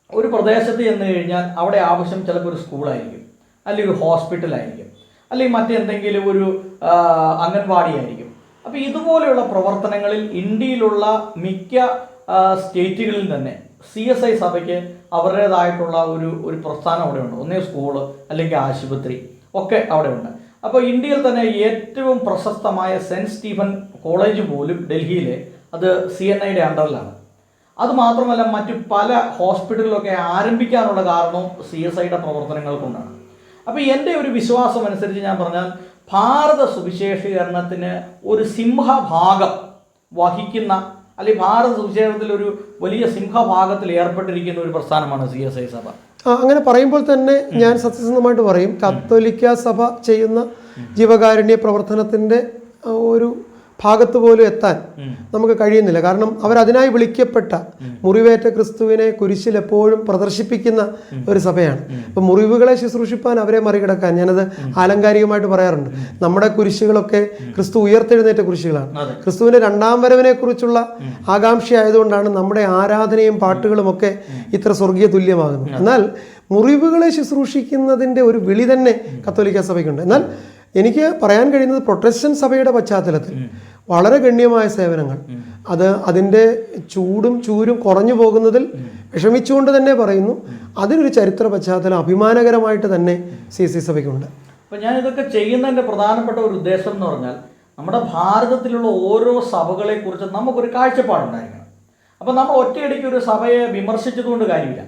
ഒരു പ്രദേശത്ത് ചെന്ന് കഴിഞ്ഞാൽ അവിടെ ആവശ്യം ചിലപ്പോൾ ഒരു സ്കൂളായിരിക്കും, അല്ലെങ്കിൽ ഒരു ഹോസ്പിറ്റലായിരിക്കും, അല്ലെങ്കിൽ മറ്റെന്തെങ്കിലും ഒരു അംഗൻവാടി ആയിരിക്കും. അപ്പോൾ ഇതുപോലെയുള്ള പ്രവർത്തനങ്ങളിൽ ഇന്ത്യയിലുള്ള മിക്ക സ്റ്റേറ്റുകളിൽ തന്നെ CSI സഭയ്ക്ക് അവരുടേതായിട്ടുള്ള ഒരു പ്രസ്ഥാനം അവിടെ ഉണ്ട്. ഒന്നേ സ്കൂള് അല്ലെങ്കിൽ ആശുപത്രി ഒക്കെ അവിടെ ഉണ്ട്. അപ്പോൾ ഇന്ത്യയിൽ തന്നെ ഏറ്റവും പ്രശസ്തമായ സെൻറ്റ് സ്റ്റീഫൻ കോളേജ് പോലും ഡൽഹിയിലെ അത് CNIയുടെ അണ്ടറിലാണ്. അതുമാത്രമല്ല മറ്റു പല ഹോസ്പിറ്റലുകളൊക്കെ ആരംഭിക്കാനുള്ള കാരണവും CSIയുടെ പ്രവർത്തനങ്ങൾ കൊണ്ടാണ്. അപ്പോൾ എൻ്റെ ഒരു വിശ്വാസം അനുസരിച്ച് ഞാൻ പറഞ്ഞാൽ ഭാരത സുവിശേഷീകരണത്തിന് ഒരു സിംഹഭാഗം വഹിക്കുന്ന, അല്ലെങ്കിൽ ഭാരത സുവിശേഷത്തിൽ ഒരു വലിയ സിംഹഭാഗത്തിൽ ഏർപ്പെട്ടിരിക്കുന്ന ഒരു പ്രസ്ഥാനമാണ് CSI സഭ. അങ്ങനെ പറയുമ്പോൾ തന്നെ ഞാൻ സത്യസന്ധമായിട്ട് പറയും, കത്തോലിക്ക സഭ ചെയ്യുന്ന ജീവകാരുണ്യ പ്രവർത്തനത്തിൻ്റെ ഒരു ഭാഗത്ത് പോലും എത്താൻ നമുക്ക് കഴിയുന്നില്ല. കാരണം അവരതിനായി വിളിക്കപ്പെട്ട മുറിവേറ്റ ക്രിസ്തുവിനെ കുരിശിൽ എപ്പോഴും പ്രദർശിപ്പിക്കുന്ന ഒരു സഭയാണ്. അപ്പം മുറിവുകളെ ശുശ്രൂഷിപ്പാൻ അവരെ മറികടക്കാൻ, ഞാനത് ആലങ്കാരികമായിട്ട് പറയാറുണ്ട്, നമ്മുടെ കുരിശുകളൊക്കെ ക്രിസ്തു ഉയർത്തെഴുന്നേറ്റ കുരിശുകളാണ്. ക്രിസ്തുവിൻ്റെ രണ്ടാം വരവിനെ കുറിച്ചുള്ള ആകാംക്ഷ ആയതുകൊണ്ടാണ് നമ്മുടെ ആരാധനയും പാട്ടുകളും ഒക്കെ ഇത്ര സ്വർഗീയ തുല്യമാകുന്നത്. എന്നാൽ മുറിവുകളെ ശുശ്രൂഷിക്കുന്നതിൻ്റെ ഒരു വിളി തന്നെ കത്തോലിക്ക സഭയ്ക്കുണ്ട്. എന്നാൽ എനിക്ക് പറയാൻ കഴിയുന്നത് പ്രൊട്ടസ്റ്റന്റ് സഭയുടെ പശ്ചാത്തലത്തിൽ വളരെ ഗണ്യമായ സേവനങ്ങൾ, അത് അതിൻ്റെ ചൂടും ചൂരും കുറഞ്ഞു പോകുന്നതിൽ വിഷമിച്ചുകൊണ്ട് തന്നെ പറയുന്നു, അതിനൊരു ചരിത്ര പശ്ചാത്തലം അഭിമാനകരമായിട്ട് തന്നെ CSI സഭയ്ക്കുണ്ട്. അപ്പോൾ ഞാനിതൊക്കെ ചെയ്യുന്നതിൻ്റെ പ്രധാനപ്പെട്ട ഒരു ഉദ്ദേശം എന്ന് പറഞ്ഞാൽ നമ്മുടെ ഭാരതത്തിലുള്ള ഓരോ സഭകളെക്കുറിച്ച് നമുക്കൊരു കാഴ്ചപ്പാടുണ്ടായിരിക്കണം. അപ്പോൾ നമ്മൾ ഒറ്റയടിക്ക് ഒരു സഭയെ വിമർശിച്ചതുകൊണ്ട് കാര്യമില്ല.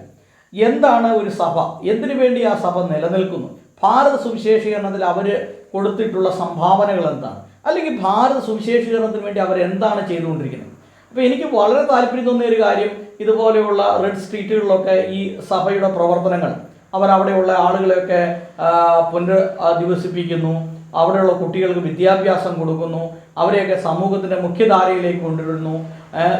എന്താണ് ഒരു സഭ, എന്തിനു വേണ്ടി ആ സഭ നിലനിൽക്കുന്നു, ഭാരത സുവിശേഷീകരണത്തിൽ അവർ കൊടുത്തിട്ടുള്ള സംഭാവനകൾ എന്താണ്, അല്ലെങ്കിൽ ഭാരത സുവിശേഷീകരണത്തിന് വേണ്ടി അവരെന്താണ് ചെയ്തുകൊണ്ടിരിക്കുന്നത്. അപ്പോൾ എനിക്ക് വളരെ താല്പര്യം തോന്നിയ ഒരു കാര്യം, ഇതുപോലെയുള്ള റെഡ് സ്ട്രീറ്റുകളിലൊക്കെ ഈ സഭയുടെ പ്രവർത്തനങ്ങൾ, അവരവിടെയുള്ള ആളുകളെയൊക്കെ പുനരധിവസിപ്പിക്കുന്നു, അവിടെയുള്ള കുട്ടികൾക്ക് വിദ്യാഭ്യാസം കൊടുക്കുന്നു, അവരെയൊക്കെ സമൂഹത്തിൻ്റെ മുഖ്യധാരയിലേക്ക് കൊണ്ടുവരുന്നു,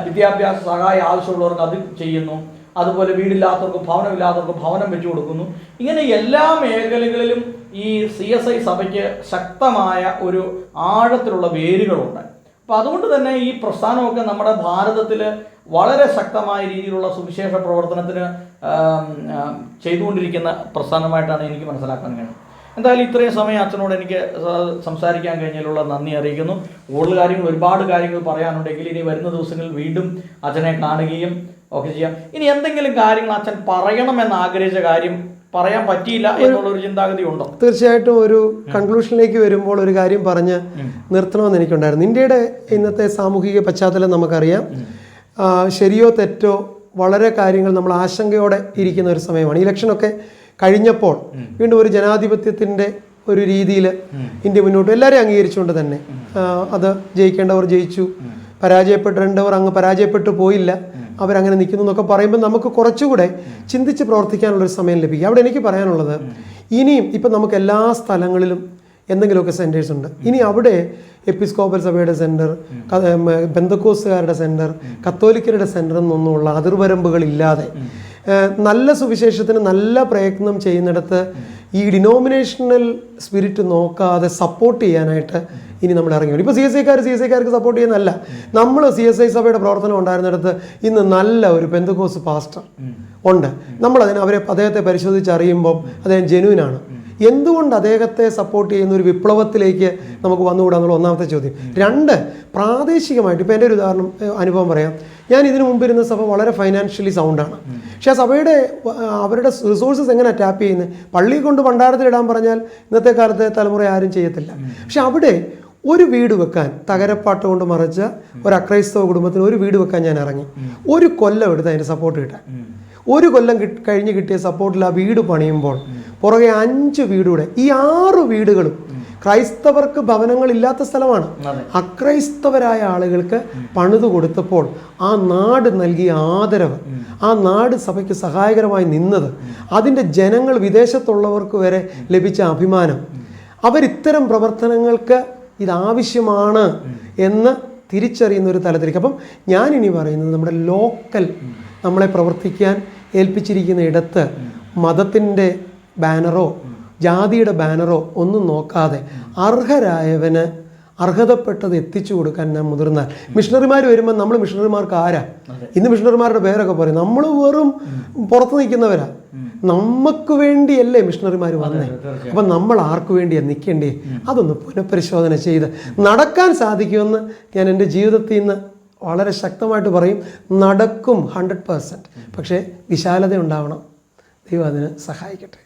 വിദ്യാഭ്യാസ സഹായം ആവശ്യമുള്ളവർക്ക് അത് ചെയ്യുന്നു, അതുപോലെ വീടില്ലാത്തവർക്ക് ഭവനമില്ലാത്തവർക്ക് ഭവനം വെച്ചു കൊടുക്കുന്നു. ഇങ്ങനെ എല്ലാ മേഖലകളിലും ഈ CSI സഭയ്ക്ക് ശക്തമായ ഒരു ആഴത്തിലുള്ള വേരുകളുണ്ട്. അപ്പോൾ അതുകൊണ്ട് തന്നെ ഈ പ്രസ്ഥാനമൊക്കെ നമ്മുടെ ഭാരതത്തിൽ വളരെ ശക്തമായ രീതിയിലുള്ള സുവിശേഷ പ്രവർത്തനത്തിന് ചെയ്തുകൊണ്ടിരിക്കുന്ന പ്രസ്ഥാനമായിട്ടാണ് എനിക്ക് മനസ്സിലാക്കാൻ കഴിയുന്നത്. എന്തായാലും ഇത്രയും സമയം അച്ഛനോട് എനിക്ക് സംസാരിക്കാൻ കഴിഞ്ഞതിലുള്ള നന്ദി അറിയിക്കുന്നു. ഒരുപാട് കാര്യങ്ങൾ പറയാനുണ്ടെങ്കിൽ ഇനി വരുന്ന ദിവസങ്ങളിൽ വീണ്ടും അച്ഛനെ കാണുകയും ഒക്കെ ചെയ്യാം. ഇനി എന്തെങ്കിലും കാര്യങ്ങൾ അച്ഛൻ പറയണമെന്ന് ആഗ്രഹിച്ച കാര്യം പറയാൻ പറ്റിയില്ല എന്നുള്ളൊരു ചിന്താഗതി ഉണ്ടോ? തീർച്ചയായിട്ടും ഒരു കൺക്ലൂഷനിലേക്ക് വരുമ്പോൾ ഒരു കാര്യം പറഞ്ഞ് നിർത്തണമെന്ന് എനിക്കുണ്ടായിരുന്നു. ഇന്ത്യയുടെ ഇന്നത്തെ സാമൂഹിക പശ്ചാത്തലം നമുക്കറിയാം. ശരിയോ തെറ്റോ വളരെ കാര്യങ്ങൾ നമ്മൾ ആശങ്കയോടെ ഇരിക്കുന്ന ഒരു സമയമാണ്. ഇലക്ഷനൊക്കെ കഴിഞ്ഞപ്പോൾ വീണ്ടും ഒരു ജനാധിപത്യത്തിൻ്റെ ഒരു രീതിയിൽ ഇന്ത്യ മുന്നോട്ട് എല്ലാവരെയും അംഗീകരിച്ചുകൊണ്ട് തന്നെ അത് ജയിക്കേണ്ടവർ ജയിച്ചു, പരാജയപ്പെടേണ്ടവർ അങ്ങ് പരാജയപ്പെട്ടു പോയില്ല, അവരങ്ങനെ നിൽക്കുന്നു എന്നൊക്കെ പറയുമ്പോൾ നമുക്ക് കുറച്ചുകൂടെ ചിന്തിച്ച് പ്രവർത്തിക്കാനുള്ളൊരു സമയം ലഭിക്കും. അവിടെ എനിക്ക് പറയാനുള്ളത്, ഇനിയും ഇപ്പം നമുക്ക് എല്ലാ സ്ഥലങ്ങളിലും എന്തെങ്കിലുമൊക്കെ സെൻറ്റേഴ്സ് ഉണ്ട്. ഇനി അവിടെ എപ്പിസ്കോപ്പൽ സഭയുടെ സെൻറ്റർ, പെന്തക്കോസ്തുകാരുടെ സെൻറ്റർ, കത്തോലിക്കരുടെ സെൻറ്റർ എന്നൊന്നുമുള്ള അതിർവരമ്പുകളില്ലാതെ നല്ല സുവിശേഷത്തിന് നല്ല പ്രയത്നം ചെയ്യുന്നിടത്ത് ഈ ഡിനോമിനേഷണൽ സ്പിരിറ്റ് നോക്കാതെ സപ്പോർട്ട് ചെയ്യാനായിട്ട് ഇനി നമ്മൾ ഇറങ്ങി വരും. ഇപ്പോൾ CSIക്കാർക്ക് സപ്പോർട്ട് ചെയ്യുന്നതല്ല, നമ്മൾ CSI സഭയുടെ പ്രവർത്തനം ഉണ്ടായിരുന്നിടത്ത് ഇന്ന് നല്ല ഒരു പെന്തക്കോസ് പാസ്റ്റർ ഉണ്ട്. അദ്ദേഹത്തെ പരിശോധിച്ചറിയുമ്പം അദ്ദേഹം ജെന്യൂനാണ്. എന്തുകൊണ്ട് അദ്ദേഹത്തെ സപ്പോർട്ട് ചെയ്യുന്ന ഒരു വിപ്ലവത്തിലേക്ക് നമുക്ക് വന്നുകൂടാന്നുള്ള ഒന്നാമത്തെ ചോദ്യം. രണ്ട്, പ്രാദേശികമായിട്ട് ഇപ്പോൾ എൻ്റെ ഒരു അനുഭവം പറയാം. ഞാൻ ഇതിനു മുമ്പ് ഇരുന്ന സഭ വളരെ ഫൈനാൻഷ്യലി സൗണ്ടാണ്. പക്ഷേ ആ സഭയുടെ അവരുടെ റിസോഴ്സസ് എങ്ങനെ ടാപ്പ് ചെയ്യുന്നത്, പള്ളി കൊണ്ട് ഭണ്ഡാരത്തിലിടാൻ പറഞ്ഞാൽ ഇന്നത്തെ കാലത്തെ തലമുറ ആരും ചെയ്യത്തില്ല. പക്ഷെ അവിടെ ഒരു വീട് വെക്കാൻ, തകരപ്പാട്ട് കൊണ്ട് മറിച്ച ഒരു അക്രൈസ്തവ കുടുംബത്തിന് ഒരു വീട് വെക്കാൻ ഞാൻ ഇറങ്ങി. ഒരു കൊല്ലം എടുത്ത് അതിൻ്റെ സപ്പോർട്ട് കിട്ടാൻ. ഒരു കൊല്ലം കഴിഞ്ഞ് കിട്ടിയ സപ്പോർട്ടിൽ ആ വീട് പണിയുമ്പോൾ പുറകെ 5 വീടുകൂടെ, ഈ 6 വീടുകളും ക്രൈസ്തവർക്ക് ഭവനങ്ങളില്ലാത്ത സ്ഥലമാണ്. അക്രൈസ്തവരായ ആളുകൾക്ക് പണിതു കൊടുത്തപ്പോൾ ആ നാട് നൽകിയ ആദരവ്, ആ നാട് സഭയ്ക്ക് സഹായകരമായി നിന്നത്, അതിൻ്റെ ജനങ്ങൾ വിദേശത്തുള്ളവർക്ക് വരെ ലഭിച്ച അഭിമാനം, അവരിത്തരം പ്രവർത്തനങ്ങൾക്ക് ഇതാവശ്യമാണ് എന്ന് തിരിച്ചറിയുന്ന ഒരു തലത്തിലേക്ക്. അപ്പം ഞാനിനി പറയുന്നത്, നമ്മുടെ ലോക്കൽ നമ്മളെ പ്രവർത്തിക്കാൻ ഏൽപ്പിച്ചിരിക്കുന്ന ഇടത്ത് മതത്തിൻ്റെ ബാനറോ ജാതിയുടെ ബാനറോ ഒന്നും നോക്കാതെ അർഹരായവന് അർഹതപ്പെട്ടത് എത്തിച്ചു കൊടുക്കാൻ ഞാൻ മുതിർന്നാൽ, മിഷണറിമാർ വരുമ്പോൾ നമ്മൾ മിഷണറിമാർക്ക് ആരാ? ഇന്ന് മിഷണറിമാരുടെ പേരൊക്കെ പറയും, നമ്മൾ വെറും പുറത്ത് നിൽക്കുന്നവരാ. നമുക്ക് വേണ്ടിയല്ലേ മിഷണറിമാർ വന്നേ? അപ്പം നമ്മൾ ആർക്കു വേണ്ടിയാണ് നിൽക്കേണ്ടേ? അതൊന്ന് പുനഃപരിശോധന ചെയ്ത് നടക്കാൻ സാധിക്കുമെന്ന് ഞാൻ എൻ്റെ ജീവിതത്തിൽ നിന്ന് വളരെ ശക്തമായിട്ട് പറയും. നടക്കും 100%. പക്ഷേ വിശാലത ഉണ്ടാവണം. ദൈവം അതിന് സഹായിക്കട്ടെ.